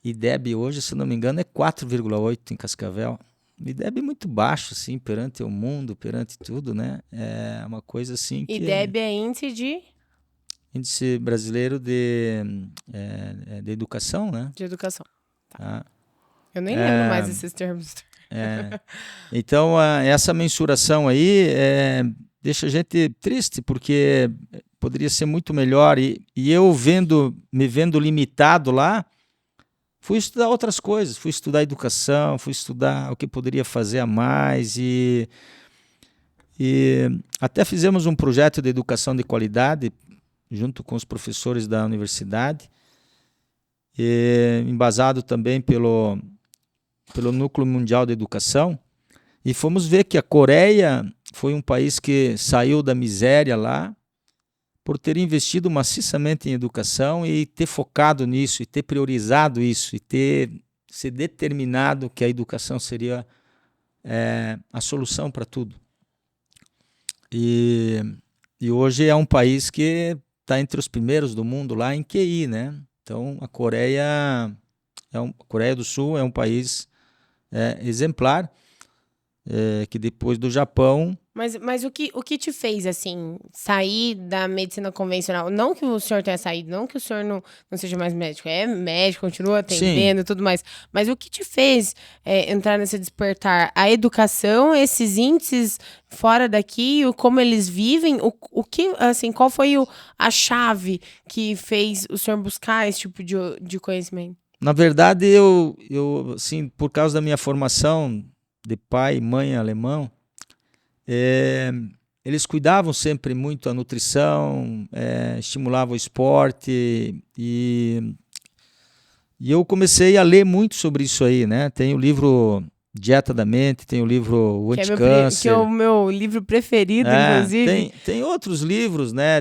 IDEB hoje, se não me engano, é 4,8 em Cascavel. O IDEB é muito baixo, assim, perante o mundo, perante tudo, né? É uma coisa assim que... IDEB é índice de Índice Brasileiro de Educação, né? de educação. Tá. Eu nem lembro mais esses termos. Então, essa mensuração aí deixa a gente triste, porque poderia ser muito melhor. E eu me vendo limitado lá, fui estudar outras coisas, fui estudar educação, fui estudar o que poderia fazer a mais, e até fizemos um projeto de educação de qualidade junto com os professores da universidade, embasado também pelo Núcleo Mundial de Educação, e fomos ver que a Coreia foi um país que saiu da miséria lá por ter investido maciçamente em educação e ter focado nisso, e ter priorizado isso, e ter se determinado que a educação seria a solução para tudo. E hoje é um país que está entre os primeiros do mundo lá em QI, né? Então, a Coreia do Sul é um país exemplar, que depois do Japão... Mas o que te fez, assim, sair da medicina convencional? Não que o senhor tenha saído, não que o senhor não seja mais médico. É médico, continua atendendo e tudo mais. Mas o que te fez entrar nesse despertar? A educação, esses índices fora daqui, como eles vivem, o que, assim, qual foi a chave que fez o senhor buscar esse tipo de conhecimento? Na verdade, eu assim, por causa da minha formação de pai e mãe alemão, eles cuidavam sempre muito a nutrição, estimulavam o esporte, e eu comecei a ler muito sobre isso aí, né? Tem o livro Dieta da Mente, tem o livro O Anticâncer. Que é o meu livro preferido, inclusive. Tem outros livros, né?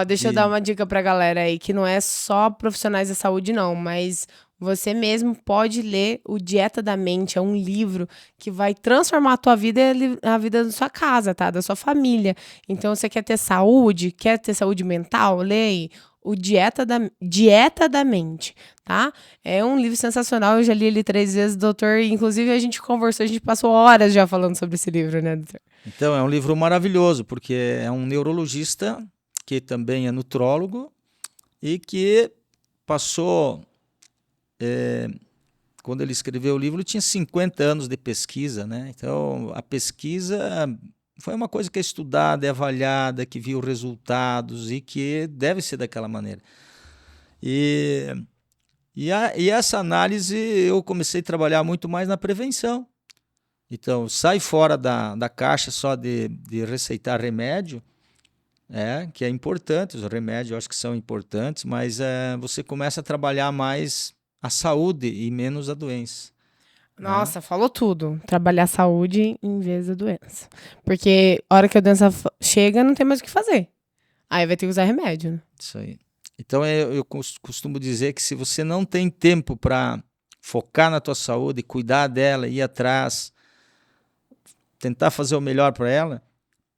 Deixa eu dar uma dica pra galera aí, que não é só profissionais da saúde, não, mas... Você mesmo pode ler o Dieta da Mente, é um livro que vai transformar a tua vida e a vida da sua casa, tá? Da sua família. Então, você quer ter saúde mental? Leia o Dieta da Mente, tá? É um livro sensacional, eu já li ele 3 vezes, doutor, inclusive a gente conversou, a gente passou horas já falando sobre esse livro, né, doutor? Então, é um livro maravilhoso, porque é um neurologista que também é nutrólogo e que passou... quando ele escreveu o livro, ele tinha 50 anos de pesquisa, né? Então, a pesquisa foi uma coisa que é estudada, é avaliada, que viu resultados e que deve ser daquela maneira. E essa análise eu comecei a trabalhar muito mais na prevenção. Então, sai fora da caixa só de receitar remédio, que é importante, os remédios eu acho que são importantes, mas você começa a trabalhar mais a saúde e menos a doença. Nossa, falou tudo. Trabalhar a saúde em vez da doença. Porque a hora que a doença chega, não tem mais o que fazer. Aí vai ter que usar remédio, né? Isso aí. Então, eu costumo dizer que se você não tem tempo para focar na tua saúde, cuidar dela, ir atrás, tentar fazer o melhor para ela,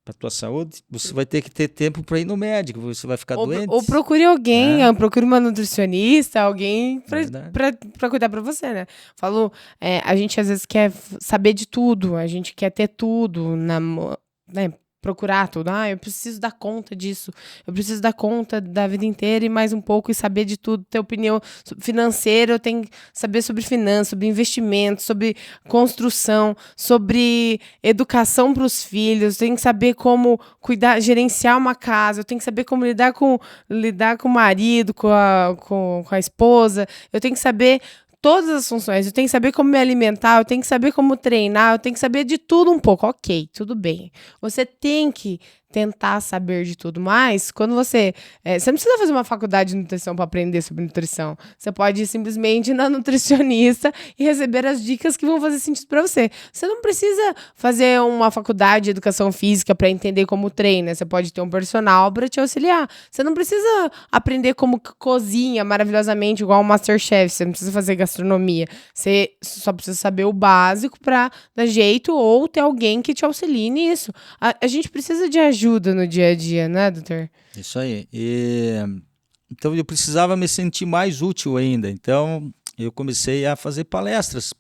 para tua saúde, você vai ter que ter tempo para ir no médico, você vai ficar doente. Ou procure alguém, procure uma nutricionista, alguém para cuidar para você, né? Falo, a gente às vezes quer saber de tudo, a gente quer ter tudo, né? Procurar tudo. Eu preciso dar conta disso, eu preciso dar conta da vida inteira e mais um pouco, e saber de tudo, ter opinião financeira, eu tenho que saber sobre finanças, sobre investimento, sobre construção, sobre educação para os filhos, eu tenho que saber como cuidar, gerenciar uma casa, eu tenho que saber como lidar com o marido, com a esposa, eu tenho que saber todas as funções, eu tenho que saber como me alimentar, eu tenho que saber como treinar, eu tenho que saber de tudo um pouco. Ok, tudo bem. Você tem que tentar saber de tudo. Mas, quando você não precisa fazer uma faculdade de nutrição para aprender sobre nutrição. Você pode ir simplesmente na nutricionista e receber as dicas que vão fazer sentido para você. Você não precisa fazer uma faculdade de educação física para entender como treina. Você pode ter um personal para te auxiliar. Você não precisa aprender como cozinha maravilhosamente, igual um Masterchef. Você não precisa fazer gastronomia. Você só precisa saber o básico para dar jeito ou ter alguém que te auxilie nisso. A gente precisa de ajuda no dia a dia, né, doutor? Isso aí. Então eu precisava me sentir mais útil ainda. Então eu comecei a fazer palestras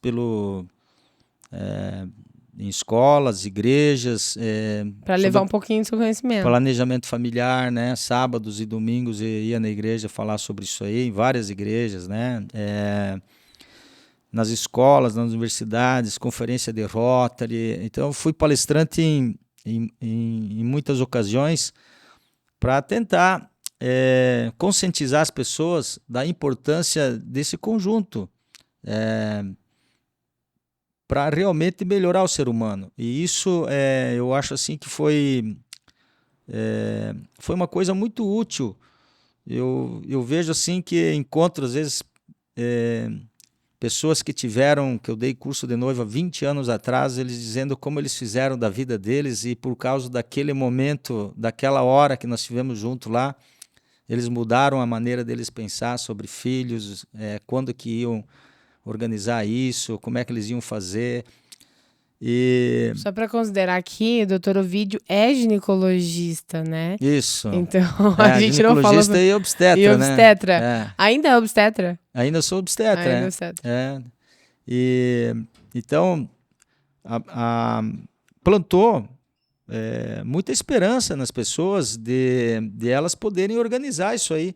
em escolas, igrejas. Para levar um pouquinho do seu conhecimento. Planejamento familiar, né? Sábados e domingos eu ia na igreja falar sobre isso aí, em várias igrejas, né? Nas escolas, nas universidades, conferência de Rotary. Então eu fui palestrante em muitas ocasiões para tentar conscientizar as pessoas da importância desse conjunto para realmente melhorar o ser humano. E isso eu acho assim que foi uma coisa muito útil. Eu vejo assim que encontro às vezes pessoas que eu dei curso de noiva 20 anos atrás, eles dizendo como eles fizeram da vida deles e por causa daquele momento, daquela hora que nós tivemos junto lá, eles mudaram a maneira deles pensar sobre filhos, quando que iam organizar isso, como é que eles iam fazer. Só para considerar aqui, o doutor Ovídio é ginecologista, né? Isso. Então, a gente não fala... Ginecologista e obstetra, e obstetra. né? Ainda é obstetra? Ainda sou obstetra, Ainda é obstetra. Então, plantou muita esperança nas pessoas de elas poderem organizar isso aí.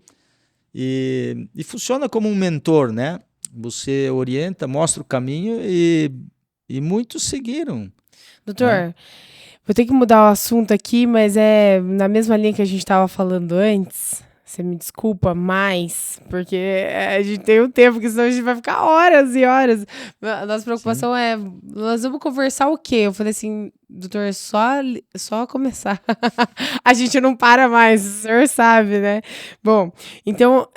E funciona como um mentor, né? Você orienta, mostra o caminho e muitos seguiram. Doutor, vou ter que mudar o assunto aqui, mas é na mesma linha que a gente estava falando antes. Você me desculpa, mas porque a gente tem um tempo, que senão a gente vai ficar horas e horas. A nossa preocupação nós vamos conversar o quê? Eu falei assim, doutor, é só começar. A gente não para mais, o senhor sabe, né? Bom, então,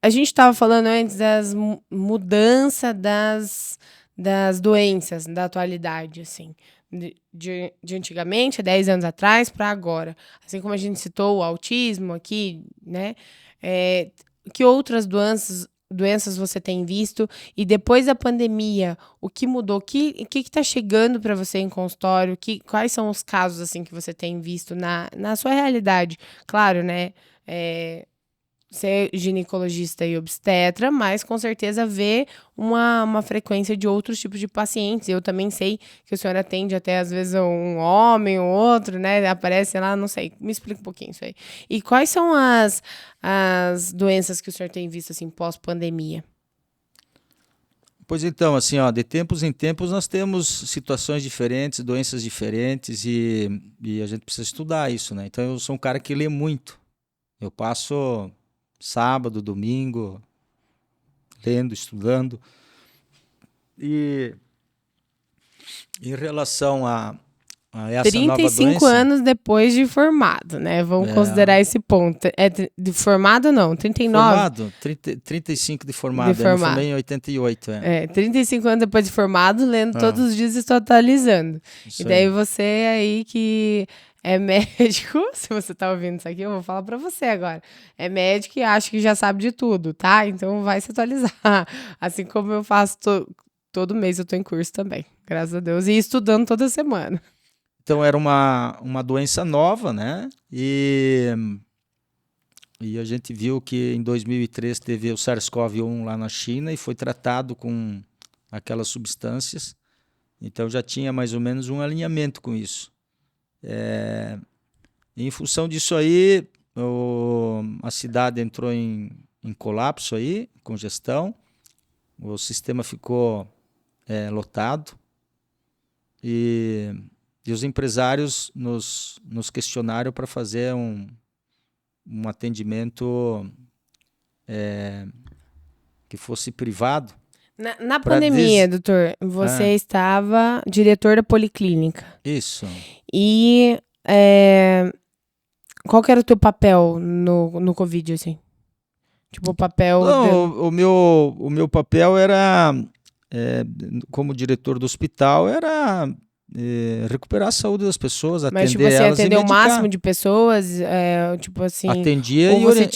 a gente estava falando antes das mudanças das doenças da atualidade, assim. De antigamente, 10 anos atrás, para agora. Assim como a gente citou o autismo aqui, né? Que outras doenças você tem visto? E depois da pandemia, o que mudou? O que está chegando para você em consultório? Quais são os casos assim que você tem visto na sua realidade? Claro, né? Ser ginecologista e obstetra, mas com certeza vê uma frequência de outros tipos de pacientes. Eu também sei que o senhor atende até, às vezes, um homem ou outro, né? Aparece lá, não sei. Me explica um pouquinho isso aí. E quais são as doenças que o senhor tem visto, assim, pós-pandemia? Pois então, assim, de tempos em tempos nós temos situações diferentes, doenças diferentes e a gente precisa estudar isso, né? Então eu sou um cara que lê muito. Eu passo sábado, domingo, lendo, estudando. E em relação a essa nova doença... 35 anos depois de formado, né? Vamos considerar esse ponto. De formado não? 39? Formado, 35 de formado. Eu me formei em 88. 35 anos depois de formado, lendo todos os dias e estou atualizando. Isso e daí aí. você aí que... é médico, se você tá ouvindo isso aqui, eu vou falar pra você agora. É médico e acha que já sabe de tudo, tá? Então vai se atualizar. Assim como eu faço todo mês, eu tô em curso também, graças a Deus. E estudando toda semana. Então era uma doença nova, né? E a gente viu que em 2003 teve o SARS-CoV-1 lá na China e foi tratado com aquelas substâncias. Então já tinha mais ou menos um alinhamento com isso. Em função disso aí, a cidade entrou em colapso aí, congestão, o sistema ficou lotado e os empresários nos questionaram para fazer um atendimento que fosse privado. Na pandemia, doutor, você estava diretor da policlínica. Isso. E qual que era o teu papel no Covid, assim? Tipo, o papel... Não, o meu papel era, como diretor do hospital, era recuperar a saúde das pessoas, Mas, tipo atender assim, elas e atender o máximo medicar. de pessoas, tipo assim... Atendia Ou e você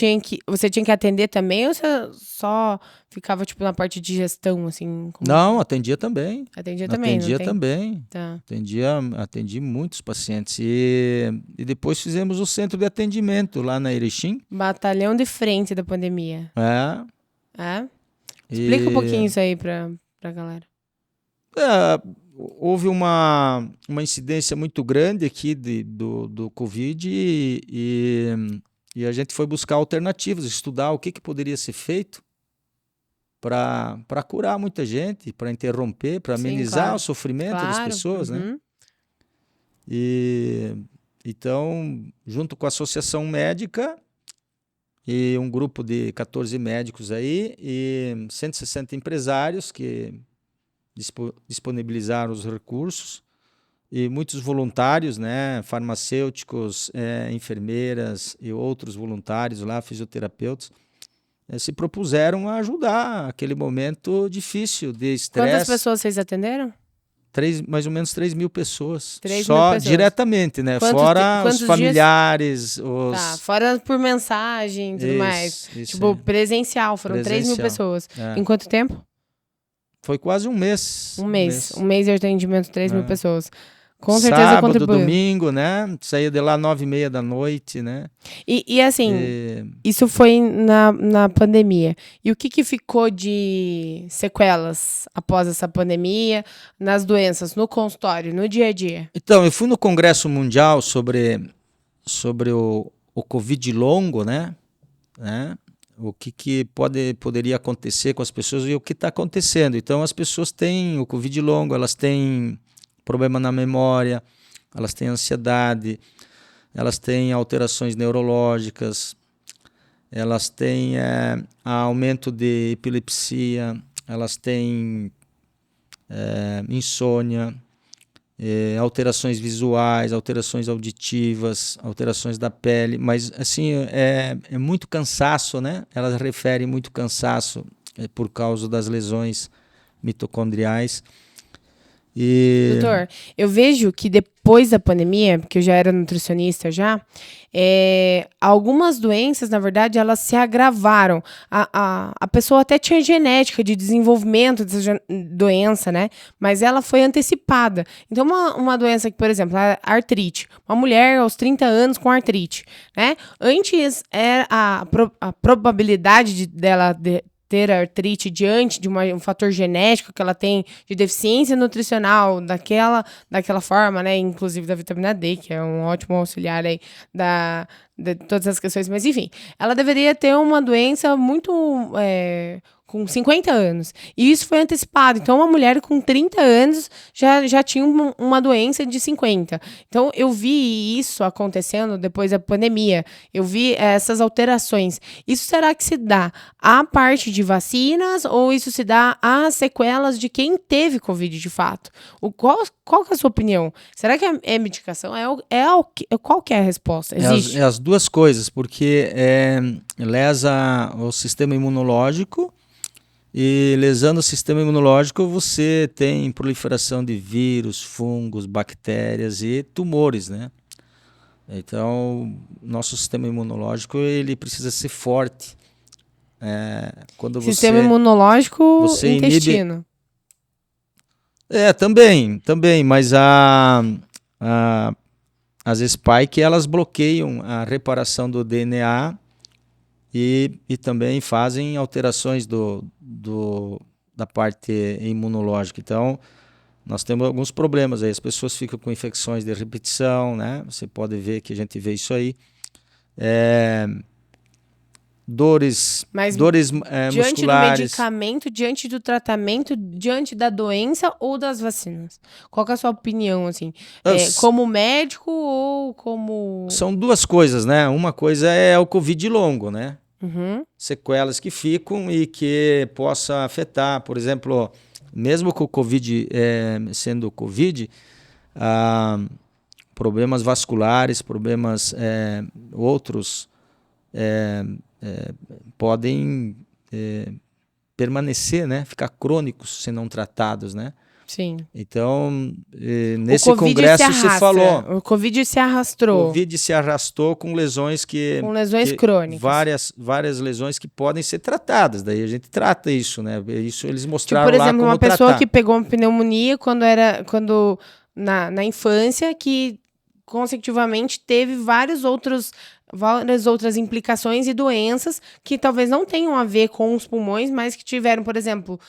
tinha que atender também, ou você só ficava, tipo, na parte de gestão, assim? Não, atendia também. Atendia também, não Atendia tem? também. Tá. Atendi muitos pacientes. E depois fizemos o centro de atendimento lá na Erechim. Batalhão de frente da pandemia. É, É? Explica um e pouquinho isso aí pra galera. É, houve uma incidência muito grande aqui do Covid e a gente foi buscar alternativas, estudar o que poderia ser feito para curar muita gente, para interromper, para Sim, amenizar o claro. sofrimento das Claro. pessoas, né? Uhum. E então, junto com a Associação Médica e um grupo de 14 médicos aí e 160 empresários que disponibilizaram os recursos e muitos voluntários, né, farmacêuticos, enfermeiras e outros voluntários lá, fisioterapeutas, se propuseram a ajudar aquele momento difícil de Quantas estresse. pessoas vocês atenderam? Mais ou menos 3.000 pessoas, 3.000 só pessoas. diretamente, né? Fora os Quantos dias? familiares, Tá, os... fora por mensagem e tudo mais. Isso Tipo, aí. presencial, foram 3.000 Presencial. pessoas. É. Em quanto tempo? Foi quase um mês. Um mês. Um mês de atendimento, 3.000 É. pessoas. Com certeza Sábado, contribuiu. domingo, né? Saía de lá 9h30 da noite, né? E assim, isso foi na pandemia. E o que ficou de sequelas após essa pandemia, nas doenças, no consultório, no dia a dia? Então, eu fui no Congresso Mundial sobre o Covid longo, né? O que poderia acontecer com as pessoas e o que está acontecendo. Então, as pessoas têm o Covid longo, elas têm problema na memória, elas têm ansiedade, elas têm alterações neurológicas, elas têm aumento de epilepsia, elas têm insônia, alterações visuais, alterações auditivas, alterações da pele, mas assim é muito cansaço, né? Elas referem muito cansaço por causa das lesões mitocondriais. Doutor, eu vejo que depois da pandemia, porque eu já era nutricionista algumas doenças, na verdade, elas se agravaram. A pessoa até tinha genética de desenvolvimento dessa doença, né? Mas ela foi antecipada. Então, uma doença que, por exemplo, a artrite. Uma mulher aos 30 anos com artrite, né? Antes, a probabilidade dela ter artrite diante de um fator genético que ela tem de deficiência nutricional daquela forma, né? Inclusive da vitamina D, que é um ótimo auxiliar aí de todas as questões. Mas, enfim, ela deveria ter uma doença muito... com 50 anos. E isso foi antecipado. Então, uma mulher com 30 anos já tinha uma doença de 50. Então, eu vi isso acontecendo depois da pandemia. Eu vi essas alterações. Isso será que se dá à parte de vacinas ou isso se dá às sequelas de quem teve Covid de fato? Qual que é a sua opinião? Será que é medicação? Qual que é a resposta? Existe? As duas coisas, porque lesa o sistema imunológico. E lesando o sistema imunológico, você tem proliferação de vírus, fungos, bactérias e tumores, né? Então, nosso sistema imunológico ele precisa ser forte. Quando Sistema imunológico, você intestino. Também, mas as spike elas bloqueiam a reparação do DNA e também fazem alterações da parte imunológica. Então, nós temos alguns problemas aí. As pessoas ficam com infecções de repetição, né? Você pode ver que a gente vê isso aí. Dores diante musculares. do medicamento, diante do tratamento, diante da doença ou das vacinas? Qual que é a sua opinião, assim? Como médico ou como... São duas coisas, né? Uma coisa é o Covid longo, né? Uhum. Sequelas que ficam e que possa afetar, por exemplo, mesmo com o Covid sendo Covid, o problemas vasculares, problemas outros podem permanecer, né? Ficar crônicos se não tratados, né? Sim. Então, nesse congresso se falou... O Covid se arrastou. O Covid se arrastou com lesões com lesões crônicas. Várias lesões que podem ser tratadas. Daí a gente trata isso, né? Isso eles mostraram por exemplo, lá como uma pessoa tratar. que pegou uma pneumonia na infância, que consecutivamente teve várias outras implicações e doenças que talvez não tenham a ver com os pulmões, mas que tiveram, por exemplo,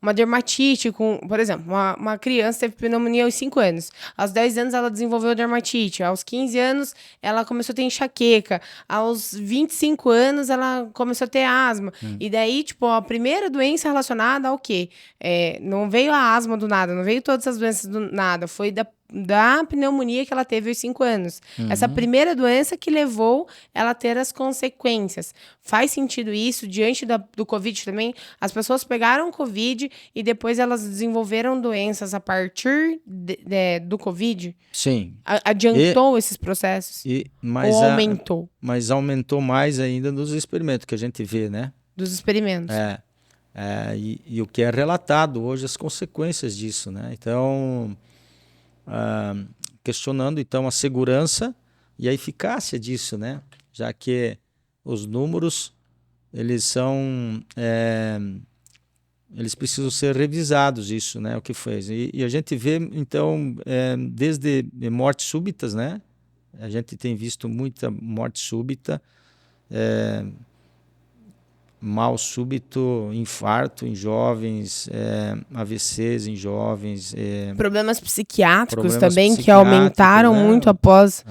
uma dermatite, por exemplo, uma criança teve pneumonia aos 5 anos. Aos 10 anos ela desenvolveu dermatite. Aos 15 anos ela começou a ter enxaqueca. Aos 25 anos ela começou a ter asma. E daí, tipo, a primeira doença relacionada ao quê? Não veio a asma do nada, não veio todas essas doenças do nada, foi da pneumonia que ela teve aos 5 anos. Essa primeira doença que levou ela a ter as consequências. Faz sentido isso? Diante do Covid também, as pessoas pegaram Covid e depois elas desenvolveram doenças a partir do Covid? Sim. Adiantou esses processos? Ou aumentou? Mas aumentou mais ainda nos experimentos que a gente vê, né? Dos experimentos. E o que é relatado hoje, as consequências disso, né? Então... questionando então a segurança e a eficácia disso, né? Já que os números eles precisam ser revisados, isso, né? O que fez e a gente vê então desde mortes súbitas, né? A gente tem visto muita morte súbita, mal súbito, infarto em jovens, AVCs em jovens. Problemas psiquiátricos também, que aumentaram muito após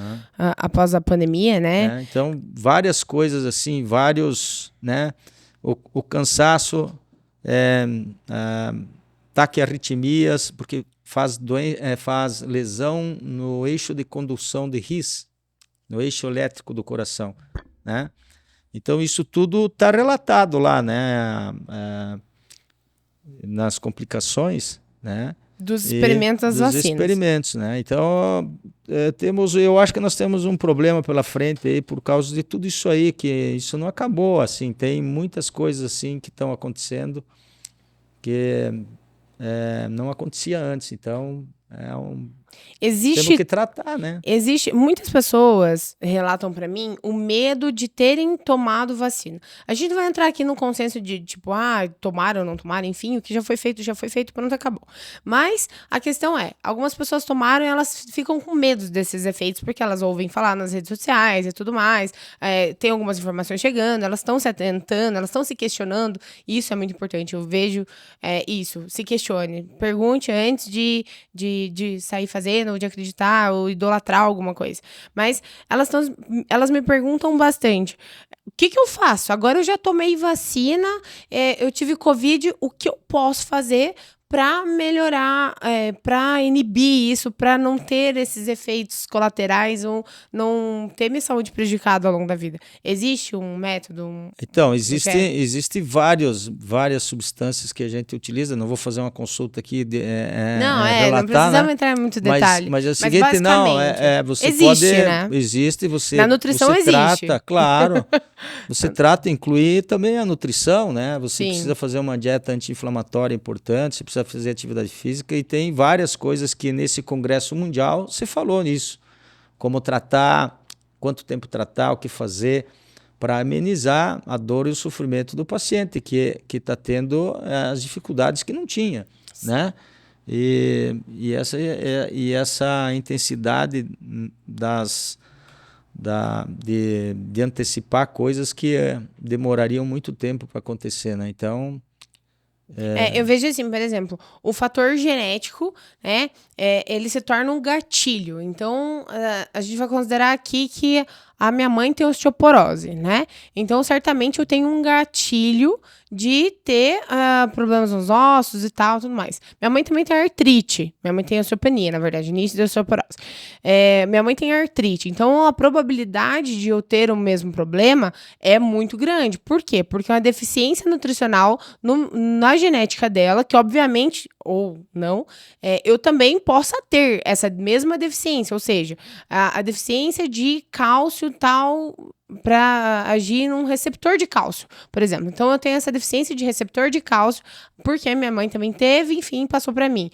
a pandemia, né? Então, várias coisas assim, né? O cansaço, taquiarritmias, porque faz lesão no eixo de condução de RIS, no eixo elétrico do coração, né? Então, isso tudo está relatado lá, né? Nas complicações, né? Dos experimentos das vacinas. Dos experimentos, né? Então, eu acho que nós temos um problema pela frente aí por causa de tudo isso aí, que isso não acabou, assim. Tem muitas coisas, assim, que estão acontecendo que não acontecia antes. Então, temos que tratar, né? Muitas pessoas relatam para mim o medo de terem tomado vacina. A gente vai entrar aqui no consenso de tipo, tomaram ou não tomaram, enfim, o que já foi feito, pronto, acabou. Mas a questão algumas pessoas tomaram e elas ficam com medo desses efeitos, porque elas ouvem falar nas redes sociais e tudo mais, tem algumas informações chegando, elas estão se atentando, elas estão se questionando, e isso é muito importante. Eu vejo isso, se questione, pergunte antes de sair fazendo, ou de acreditar, ou idolatrar alguma coisa. Mas elas me perguntam bastante, o que eu faço? Agora eu já tomei vacina, eu tive Covid, o que eu posso fazer para melhorar, para inibir isso, para não ter esses efeitos colaterais ou não ter minha saúde prejudicada ao longo da vida? Existe um método? Então, existem várias substâncias que a gente utiliza. Não vou fazer uma consulta aqui relatar, não precisamos né? entrar em muito detalhe. Mas é o seguinte, você existe, pode... Né? Existe, você... Na nutrição você existe. Trata, claro. Você trata, incluir também a nutrição, né? Você precisa fazer uma dieta anti-inflamatória importante, você precisa fazer atividade física e tem várias coisas que nesse congresso mundial se falou nisso. Como tratar, quanto tempo tratar, o que fazer para amenizar a dor e o sofrimento do paciente que está tendo as dificuldades que não tinha, né? E essa intensidade de antecipar coisas que demorariam muito tempo para acontecer, né? Então... eu vejo assim, por exemplo, o fator genético, né, ele se torna um gatilho. Então, a gente vai considerar aqui que a minha mãe tem osteoporose, né? Então, certamente eu tenho um gatilho de ter problemas nos ossos e tal, tudo mais. Minha mãe também tem artrite. Minha mãe tem osteopenia, na verdade, início de osteoporose. Minha mãe tem artrite. Então, a probabilidade de eu ter o mesmo problema é muito grande. Por quê? Porque é uma deficiência nutricional na genética dela, que obviamente, ou não, eu também possa ter essa mesma deficiência. Ou seja, a deficiência de cálcio tal para agir num receptor de cálcio, por exemplo. Então, eu tenho essa deficiência de receptor de cálcio, porque minha mãe também teve, enfim, passou para mim.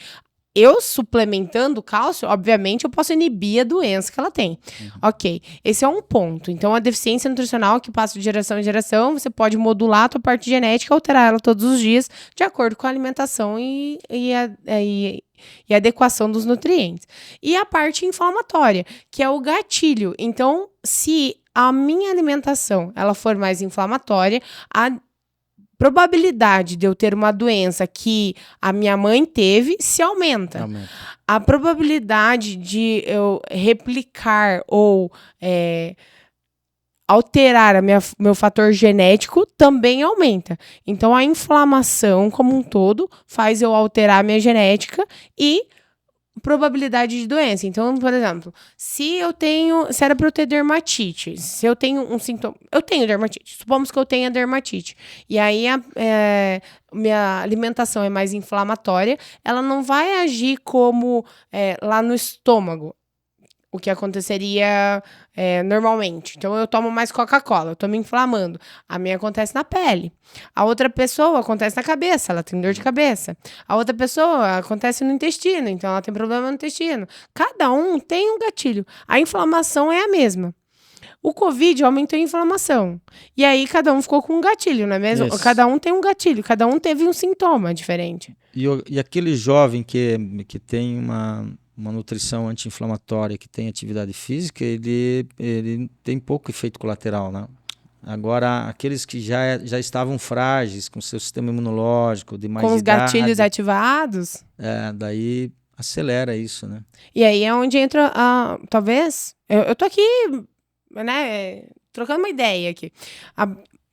Eu suplementando cálcio, obviamente, eu posso inibir a doença que ela tem. Ok, esse é um ponto. Então, a deficiência nutricional que passa de geração em geração, você pode modular a tua parte genética, alterar ela todos os dias, de acordo com a alimentação e a adequação dos nutrientes. E a parte inflamatória, que é o gatilho. Então, se a minha alimentação ela for mais inflamatória, a probabilidade de eu ter uma doença que a minha mãe teve se aumenta. A probabilidade de eu replicar ou alterar meu fator genético também aumenta. Então, a inflamação como um todo faz eu alterar a minha genética e probabilidade de doença. Então, por exemplo, se era para eu ter dermatite, se eu tenho um sintoma, eu tenho dermatite, supomos que eu tenha dermatite, e aí minha alimentação é mais inflamatória, ela não vai agir como lá no estômago, o que aconteceria normalmente. Então, eu tomo mais Coca-Cola, eu tô me inflamando. A minha acontece na pele. A outra pessoa acontece na cabeça, ela tem dor de cabeça. A outra pessoa acontece no intestino, então ela tem problema no intestino. Cada um tem um gatilho. A inflamação é a mesma. O Covid aumentou a inflamação. E aí, cada um ficou com um gatilho, não é mesmo? Isso. Cada um tem um gatilho, cada um teve um sintoma diferente. E aquele jovem que tem uma nutrição anti-inflamatória, que tem atividade física, ele tem pouco efeito colateral, né? Agora, aqueles que já estavam frágeis, com seu sistema imunológico, de mais com os idade, gatilhos ativados. daí acelera isso, né? E aí é onde entra, talvez, eu tô aqui, né, trocando uma ideia aqui.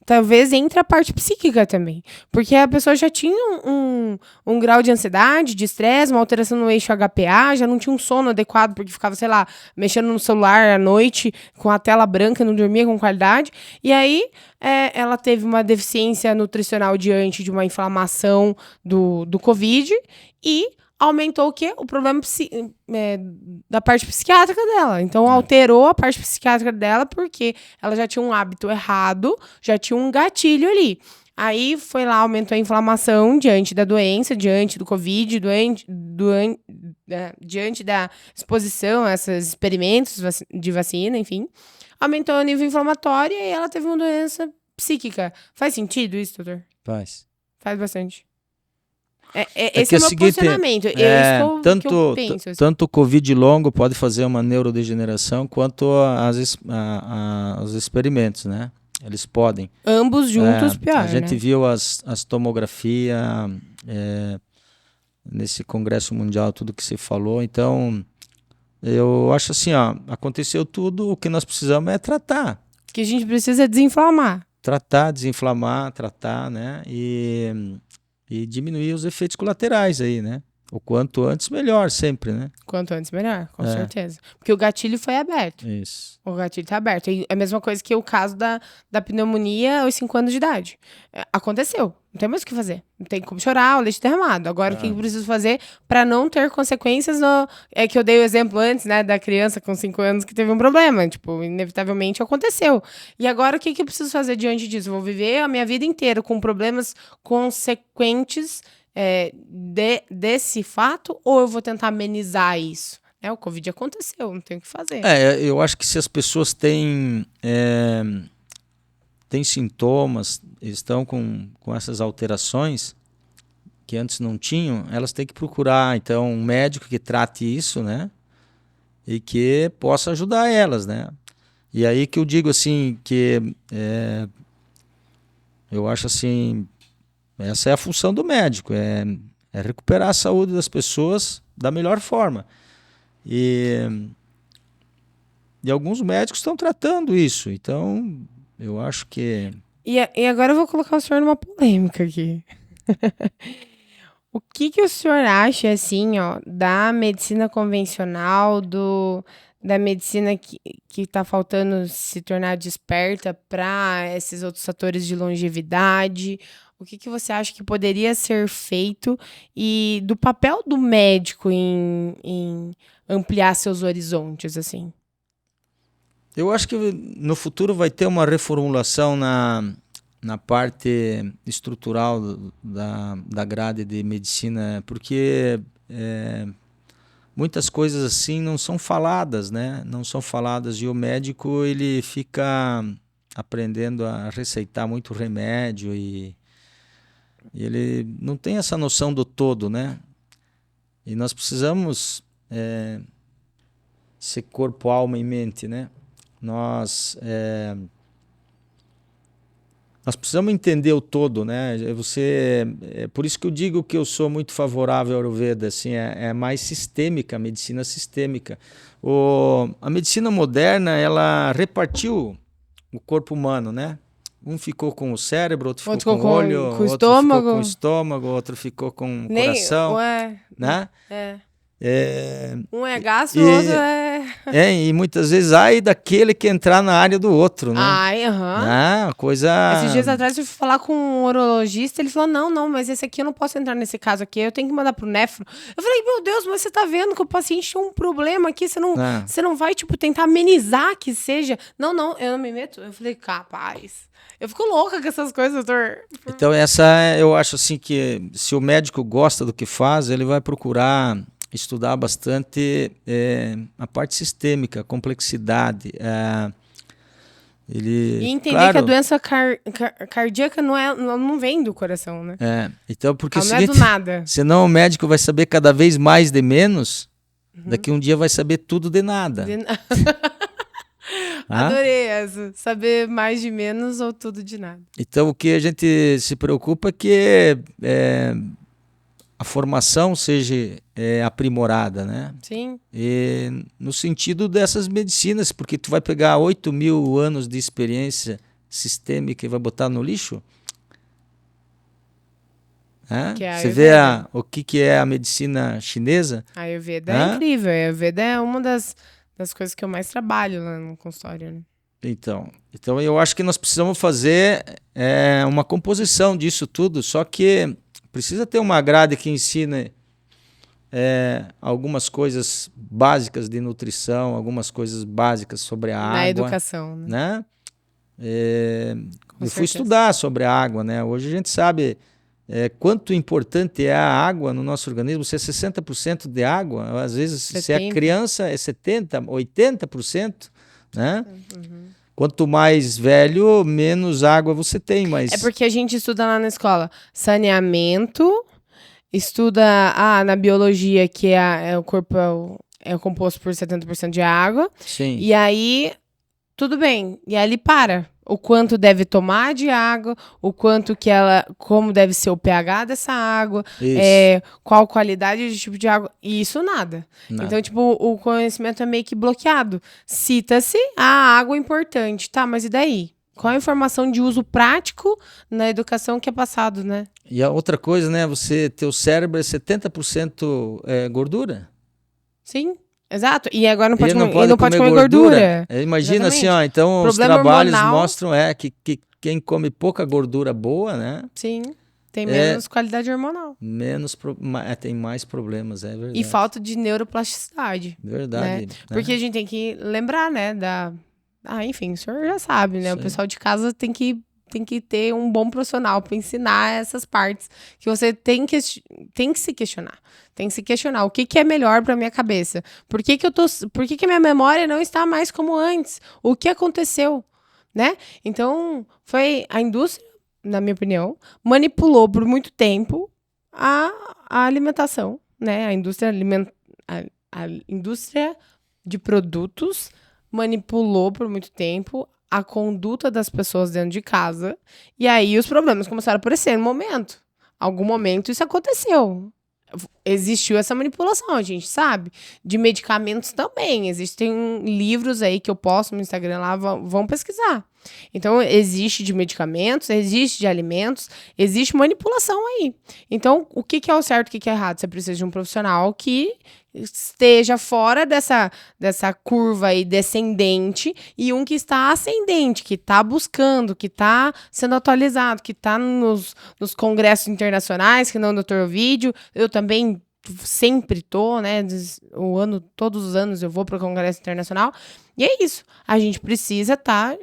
Talvez entre a parte psíquica também. Porque a pessoa já tinha um grau de ansiedade, de estresse, uma alteração no eixo HPA, já não tinha um sono adequado, porque ficava, sei lá, mexendo no celular à noite, com a tela branca, não dormia com qualidade. E aí, ela teve uma deficiência nutricional diante de uma inflamação do Covid e aumentou o quê? O problema da parte psiquiátrica dela. Então, alterou a parte psiquiátrica dela porque ela já tinha um hábito errado, já tinha um gatilho ali. Aí, foi lá, aumentou a inflamação diante da doença, diante do Covid, diante da exposição a esses experimentos de vacina, enfim. Aumentou o nível inflamatório e ela teve uma doença psíquica. Faz sentido isso, doutor? Faz. Faz bastante. Esse é o meu seguinte, posicionamento. Isso que eu penso. Assim. Tanto o Covid longo pode fazer uma neurodegeneração, quanto os experimentos, né? Eles podem. Ambos juntos, pior, A gente né? viu as tomografias nesse Congresso Mundial, tudo que você falou. Então, eu acho assim, aconteceu tudo, o que nós precisamos é tratar. Que a gente precisa desinflamar. Tratar, desinflamar, né? E diminuir os efeitos colaterais aí, né? O quanto antes, melhor sempre, né? Quanto antes, melhor, com certeza. Porque o gatilho foi aberto. Isso. O gatilho tá aberto. E é a mesma coisa que o caso da pneumonia aos 5 anos de idade. Aconteceu. Não tem mais o que fazer. Não tem como chorar, o leite derramado. Agora, o que eu preciso fazer para não ter consequências é que eu dei o exemplo antes, né, da criança com 5 anos que teve um problema. Tipo, inevitavelmente aconteceu. E agora, o que eu preciso fazer diante disso? Eu vou viver a minha vida inteira com problemas consequentes desse fato, ou eu vou tentar amenizar isso? O Covid aconteceu, não tem o que fazer. Eu acho que se as pessoas têm sintomas, estão com essas alterações que antes não tinham, elas têm que procurar, então, um médico que trate isso, né? E que possa ajudar elas, né? E aí que eu digo assim, que eu acho assim, essa é a função do médico, é recuperar a saúde das pessoas da melhor forma. E alguns médicos estão tratando isso, então eu acho que E agora eu vou colocar o senhor numa polêmica aqui. O que o senhor acha, assim, ó, da medicina convencional, da medicina que tá faltando se tornar desperta para esses outros fatores de longevidade? O que você acha que poderia ser feito e do papel do médico em ampliar seus horizontes, assim? Eu acho que no futuro vai ter uma reformulação na parte estrutural da grade de medicina, porque muitas coisas assim não são faladas, né? Não são faladas e o médico ele fica aprendendo a receitar muito remédio e ele não tem essa noção do todo, né? E nós precisamos ser corpo, alma e mente, né? Nós precisamos entender o todo, né? É por isso que eu digo que eu sou muito favorável ao Ayurveda, assim, é mais sistêmica, a medicina sistêmica. A medicina moderna, ela repartiu o corpo humano, né? Um ficou com o cérebro, outro ficou com o olho, com o outro estômago. ficou com o estômago, outro ficou com o coração, né? Um é gastro, o outro e muitas vezes ai daquele que entrar na área do outro, né? Ai, Uma coisa... Esses dias atrás eu fui falar com um urologista, ele falou, não, mas esse aqui eu não posso entrar nesse caso aqui, eu tenho que mandar pro nefro. Eu falei, meu Deus, mas você tá vendo que o paciente tem um problema aqui, você não vai, tipo, tentar amenizar que seja? Não, eu não me meto. Eu falei, capaz. Eu fico louca com essas coisas, doutor. Então eu acho assim que se o médico gosta do que faz, ele vai procurar estudar bastante a parte sistêmica, a complexidade. E entender que a doença cardíaca não vem do coração, né? Então, porque não é do nada. Senão o médico vai saber cada vez mais de menos, daqui um dia vai saber tudo de nada. Adorei essa. Saber mais de menos ou tudo de nada. Então, o que a gente se preocupa é que a formação seja aprimorada, né? Sim. E no sentido dessas medicinas, porque tu vai pegar 8.000 anos de experiência sistêmica e vai botar no lixo? Você vê o que é a medicina chinesa? A Ayurveda é incrível. A Ayurveda é uma das coisas que eu mais trabalho lá no consultório, né? Então eu acho que nós precisamos fazer uma composição disso tudo, só que precisa ter uma grade que ensine algumas coisas básicas de nutrição, algumas coisas básicas sobre a água. Na educação, né? Eu fui estudar sobre a água, né? Hoje a gente sabe quanto importante é a água no nosso organismo. Se é 60% de água, às vezes 70%. Se é criança é 70%, 80%, né? Quanto mais velho, menos água você tem. Mas... É porque a gente estuda lá na escola saneamento, estuda na biologia que o corpo é composto por 70% de água. Sim. E aí, tudo bem. E aí ele para. O quanto deve tomar de água, o quanto como deve ser o pH dessa água, qual qualidade de tipo de água. E isso nada. Então, tipo, o conhecimento é meio que bloqueado. Cita-se a água importante. Tá, mas e daí? Qual a informação de uso prático na educação que é passado, né? E a outra coisa, né? Teu cérebro é 70% gordura. Sim. Exato, e agora não pode comer gordura. Imagina. Exatamente. Assim, então os trabalhos mostram que quem come pouca gordura boa, né? Sim, tem menos qualidade hormonal. Tem mais problemas, é verdade. E falta de neuroplasticidade. Verdade. Né? Porque a gente tem que lembrar, né, enfim, o senhor já sabe, né? Sim. O pessoal de casa tem que ter um bom profissional para ensinar essas partes que você tem que se questionar. Tem que se questionar o que é melhor para minha cabeça. Por que a minha memória não está mais como antes? O que aconteceu, né? Então, foi a indústria, na minha opinião, manipulou por muito tempo a alimentação, né? A indústria de produtos manipulou por muito tempo a conduta das pessoas dentro de casa, e aí os problemas começaram a aparecer no momento. Algum momento isso aconteceu. Existiu essa manipulação, a gente sabe. De medicamentos também. Existem livros aí que eu posto no Instagram lá, vão pesquisar. Então, existe de medicamentos, existe de alimentos, existe manipulação aí. Então, o que é o certo, o que é errado? Você precisa de um profissional que esteja fora dessa curva aí descendente e um que está ascendente, que está buscando, que está sendo atualizado, que está nos congressos internacionais, que não o Dr. Ovidio. Eu também sempre tô, né? Todos os anos eu vou para o congresso internacional. E é isso. A gente precisa estar...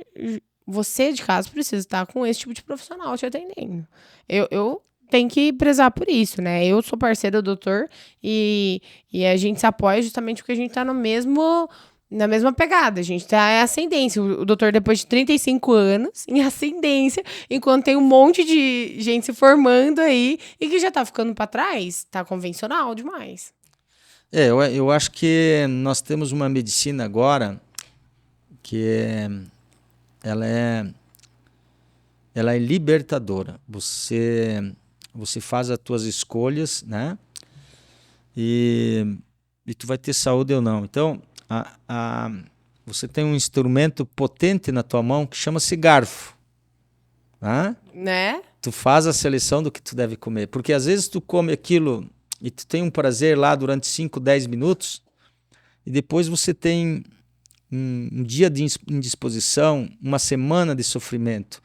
Você, de casa, precisa estar com esse tipo de profissional te atendendo. Eu tenho que prezar por isso, né? Eu sou parceira do doutor e a gente se apoia justamente porque a gente tá na mesma pegada. A gente tá em ascendência. O doutor, depois de 35 anos, em ascendência, enquanto tem um monte de gente se formando aí e que já tá ficando para trás, tá convencional demais. Eu acho que nós temos uma medicina agora que ela é libertadora. Você faz as tuas escolhas, né? E tu vai ter saúde ou não. Então, você tem um instrumento potente na tua mão que chama-se garfo. Tá? Né? Tu faz a seleção do que tu deve comer. Porque às vezes tu come aquilo e tu tem um prazer lá durante 5, 10 minutos e depois você tem um dia de indisposição, uma semana de sofrimento.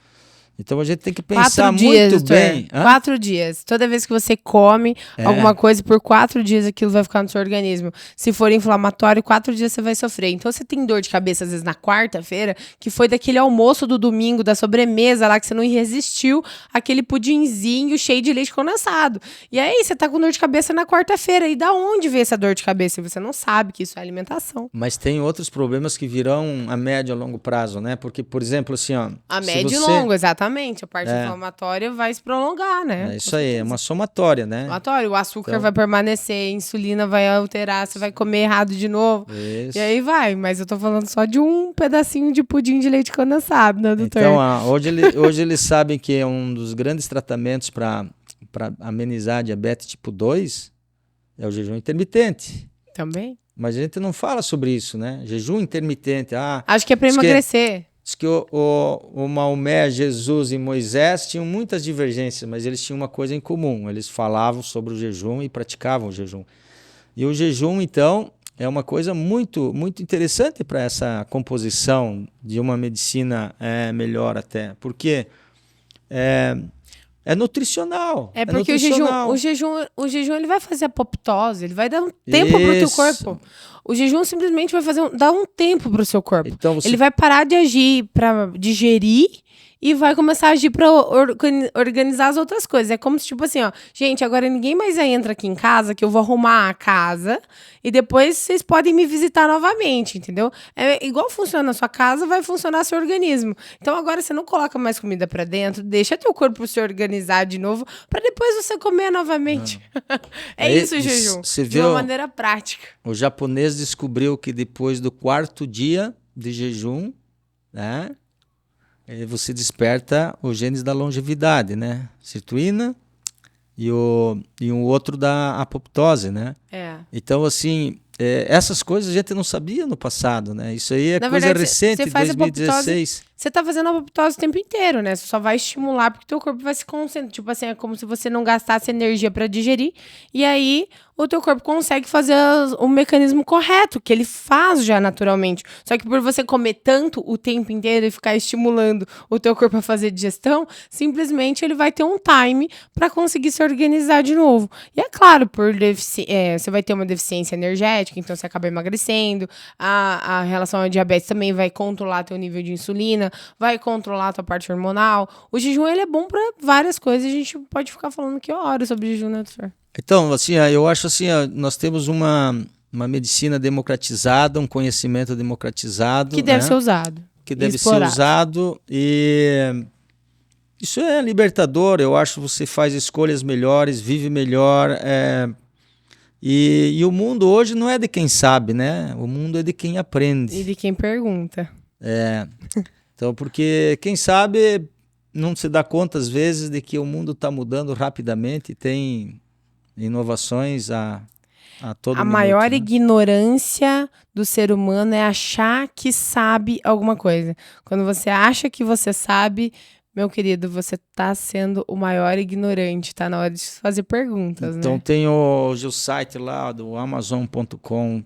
Então a gente tem que pensar 4 dias, muito bem. 4 dias. Toda vez que você come alguma coisa, por 4 dias aquilo vai ficar no seu organismo. Se for inflamatório, 4 dias você vai sofrer. Então você tem dor de cabeça, às vezes, na quarta-feira, que foi daquele almoço do domingo, da sobremesa lá, que você não resistiu, aquele pudinzinho cheio de leite condensado. E aí você tá com dor de cabeça na quarta-feira. E da onde veio essa dor de cabeça? E você não sabe que isso é alimentação. Mas tem outros problemas que virão a médio e a longo prazo, né? Porque, por exemplo, assim, ó... A médio e longo, exatamente. A parte inflamatória vai se prolongar, né? É isso aí, é uma somatória, né? Somatório. O açúcar vai permanecer, a insulina vai alterar, você vai comer errado de novo. Isso. E aí vai. Mas eu tô falando só de um pedacinho de pudim de leite condensado, né, doutor? Então, hoje eles sabem que é um dos grandes tratamentos para amenizar a diabetes tipo 2 é o jejum intermitente. Também? Mas a gente não fala sobre isso, né? Jejum intermitente. Acho que é para emagrecer. Diz que o Maomé, Jesus e Moisés tinham muitas divergências, mas eles tinham uma coisa em comum. Eles falavam sobre o jejum e praticavam o jejum. E o jejum, então, é uma coisa muito, muito interessante para essa composição de uma medicina melhor até. Porque é nutricional. É porque o jejum ele vai fazer apoptose, ele vai dar um tempo para o teu corpo. O jejum simplesmente vai dar um tempo para o seu corpo. Então ele vai parar de agir para digerir e vai começar a agir para organizar as outras coisas. É como se, tipo assim, ó, gente, agora ninguém mais entra aqui em casa, que eu vou arrumar a casa e depois vocês podem me visitar novamente, entendeu? É igual funciona a sua casa, vai funcionar seu organismo. Então agora você não coloca mais comida para dentro, deixa teu corpo se organizar de novo para depois você comer novamente. Isso o jejum, de uma maneira prática. O japonês descobriu que depois do 4º dia de jejum, né? Você desperta os genes da longevidade, né? Sirtuína e um outro da apoptose, né? Então, assim, essas coisas a gente não sabia no passado, né? Isso aí é coisa verdade, recente, de 2016. Você tá fazendo apoptose o tempo inteiro, né? Você só vai estimular porque o teu corpo vai se concentrar. Tipo assim, é como se você não gastasse energia para digerir. E aí, o teu corpo consegue fazer o mecanismo correto, que ele faz já naturalmente. Só que por você comer tanto o tempo inteiro e ficar estimulando o teu corpo a fazer digestão, simplesmente ele vai ter um time para conseguir se organizar de novo. E é claro, você vai ter uma deficiência energética, então você acaba emagrecendo. A relação à diabetes também vai controlar teu nível de insulina, vai controlar a tua parte hormonal. O jejum, ele é bom para várias coisas. A gente pode ficar falando aqui horas sobre jejum, né, doutor? Então, assim, eu acho assim, nós temos uma medicina democratizada, um conhecimento democratizado. Que deve ser usado. Que deve ser usado e isso é libertador. Eu acho que você faz escolhas melhores, vive melhor. E o mundo hoje não é de quem sabe, né? O mundo é de quem aprende. E de quem pergunta. Então, porque quem sabe não se dá conta, às vezes, de que o mundo está mudando rapidamente e tem inovações a todo A minuto, maior né? ignorância do ser humano é achar que sabe alguma coisa. Quando você acha que você sabe, meu querido, você tá sendo o maior ignorante. Tá na hora de fazer perguntas, Então né? tem o site lá do Amazon.com,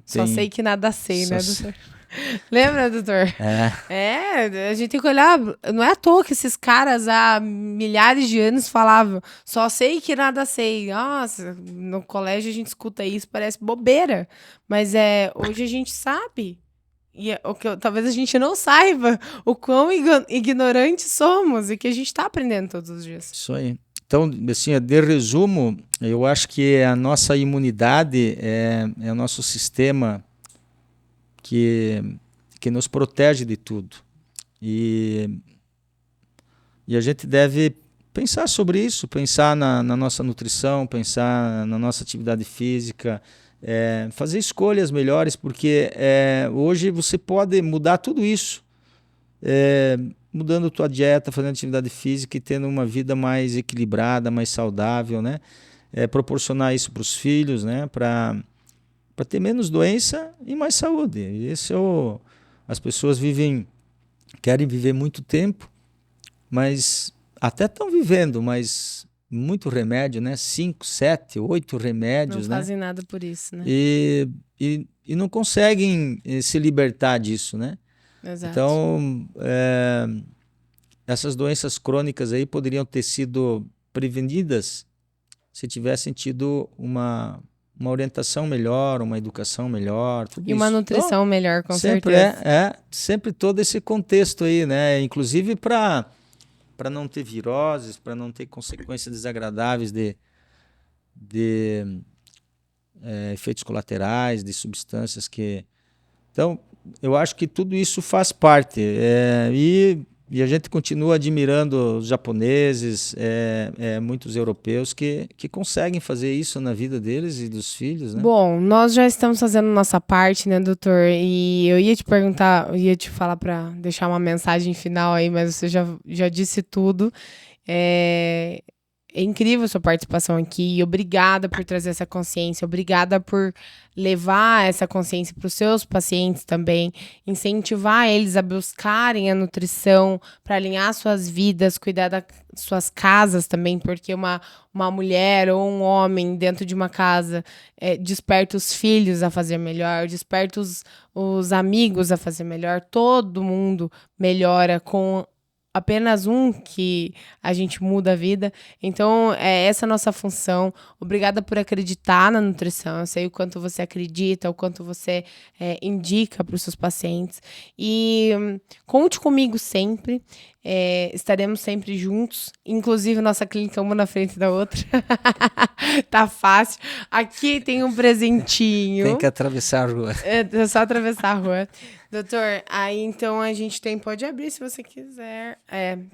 Só sei tem que nada sei, só né, se- doutor? Lembra, doutor? é, É, a gente tem que olhar. Não é à toa que esses caras há milhares de anos falavam, só sei que nada sei. Nossa, no colégio a gente escuta isso, parece bobeira. Mas hoje a gente sabe. E o que talvez a gente não saiba o quão ignorantes somos e que a gente está aprendendo todos os dias. isso aí. Então, assim, de resumo, eu acho que a nossa imunidade é o nosso sistema que nos protege de tudo. E, e a gente deve pensar sobre isso, pensar na nossa nutrição, pensar na nossa atividade física, fazer escolhas melhores, porque hoje você pode mudar tudo isso, mudando tua dieta, fazendo atividade física e tendo uma vida mais equilibrada, mais saudável, né? Proporcionar isso para os filhos, né? Para ter menos doença e mais saúde. Esse as pessoas querem viver muito tempo, mas até estão vivendo, mas muito remédio, né? 5, 7, 8 Não remédios, né? fazem nada por isso, né? E não conseguem se libertar disso, né? Exato. Então, essas doenças crônicas aí poderiam ter sido prevenidas se tivessem tido uma orientação melhor, uma educação melhor, tudo E uma isso. Então, nutrição melhor, com sempre certeza. sempre todo esse contexto aí, né? Inclusive para não ter viroses, para não ter consequências desagradáveis de efeitos colaterais, de substâncias que... Então, eu acho que tudo isso faz parte. E a gente continua admirando os japoneses, muitos europeus que conseguem fazer isso na vida deles e dos filhos, né? Bom, nós já estamos fazendo nossa parte, né, doutor? E eu ia te perguntar, eu ia te falar para deixar uma mensagem final aí, mas você já disse tudo. É, é incrível a sua participação aqui. Obrigada por trazer essa consciência. Obrigada por levar essa consciência para os seus pacientes também. Incentivar eles a buscarem a nutrição para alinhar suas vidas, cuidar das suas casas também, porque uma mulher ou um homem dentro de uma casa desperta os filhos a fazer melhor, desperta os amigos a fazer melhor. Todo mundo melhora com apenas um que a gente muda a vida. Então, é essa a nossa função. Obrigada por acreditar na nutrição. Eu sei o quanto você acredita, o quanto você indica para os seus pacientes. E conte comigo sempre. Estaremos sempre juntos. Inclusive, nossa clínica uma na frente da outra. Tá fácil. Aqui tem um presentinho. Tem que atravessar a rua. É só atravessar a rua. Doutor, aí então a gente pode abrir se você quiser.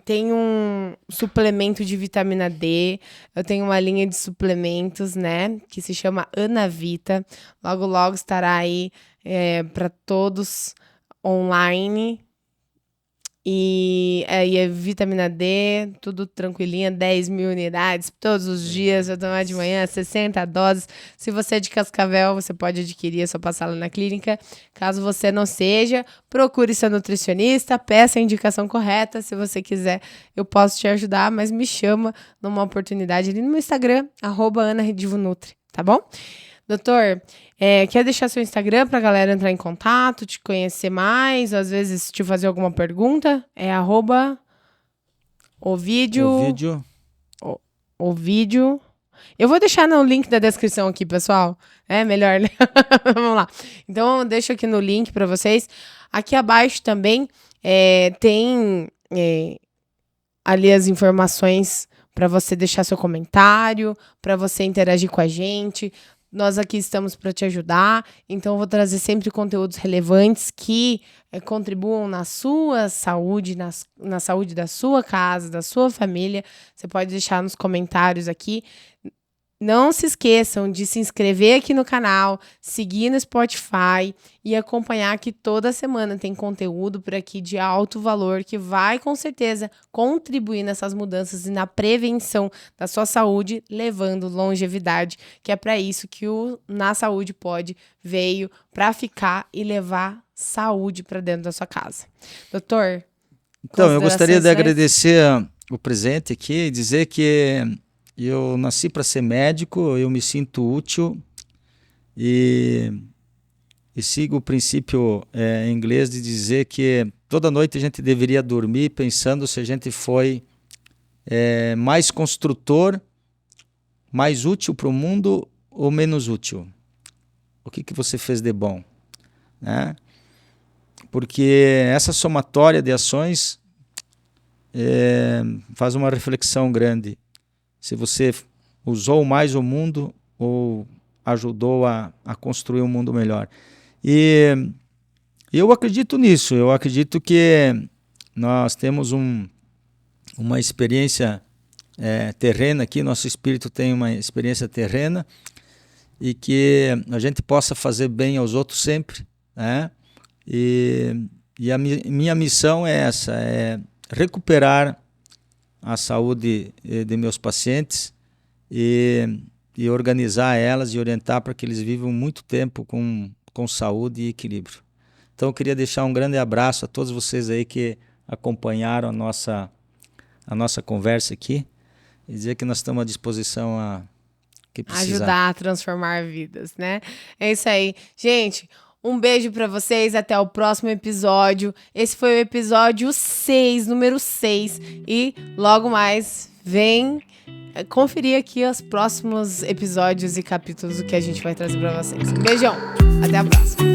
Tem um suplemento de vitamina D. Eu tenho uma linha de suplementos, né? Que se chama Anavita. Logo, logo estará aí para todos online. E é vitamina D, tudo tranquilinha, 10 mil unidades todos os dias. Eu tomar de manhã 60 doses. Se você é de Cascavel, você pode adquirir, é só passar lá na clínica. Caso você não seja, procure seu nutricionista, peça a indicação correta. Se você quiser, eu posso te ajudar, mas me chama numa oportunidade ali no meu Instagram, @AnaRedivonutri, tá bom? Doutor, quer deixar seu Instagram pra galera entrar em contato, te conhecer mais, ou às vezes te fazer alguma pergunta? @Ovidio. Ovidio. Eu vou deixar no link da descrição aqui, pessoal. É melhor, né? Vamos lá. Então, eu deixo aqui no link pra vocês. Aqui abaixo também tem ali as informações para você deixar seu comentário, para você interagir com a gente. Nós aqui estamos para te ajudar, então eu vou trazer sempre conteúdos relevantes que contribuam na sua saúde, na saúde da sua casa, da sua família. Você pode deixar nos comentários aqui. Não se esqueçam de se inscrever aqui no canal, seguir no Spotify e acompanhar que toda semana tem conteúdo por aqui de alto valor que vai com certeza contribuir nessas mudanças e na prevenção da sua saúde, levando longevidade, que é para isso que o Na Saúde Pode veio para ficar e levar saúde para dentro da sua casa. Doutor, então eu gostaria de agradecer o presente aqui e dizer que eu nasci para ser médico, eu me sinto útil e sigo o princípio em inglês de dizer que toda noite a gente deveria dormir pensando se a gente foi mais construtor, mais útil para o mundo ou menos útil. O que você fez de bom, né? Porque essa somatória de ações faz uma reflexão grande. Se você usou mais o mundo ou ajudou a construir um mundo melhor. E eu acredito nisso, eu acredito que nós temos uma experiência terrena aqui, nosso espírito tem uma experiência terrena e que a gente possa fazer bem aos outros sempre, né? E a minha missão é essa, é recuperar a saúde de meus pacientes e organizar elas e orientar para que eles vivam muito tempo com saúde e equilíbrio. Então eu queria deixar um grande abraço a todos vocês aí que acompanharam a nossa conversa aqui e dizer que nós estamos à disposição a que precisar. Ajudar a transformar vidas, né? É isso aí. Gente, um beijo pra vocês, até o próximo episódio. Esse foi o episódio 6, número 6. E logo mais, vem conferir aqui os próximos episódios e capítulos que a gente vai trazer pra vocês. Um beijão, até a próxima.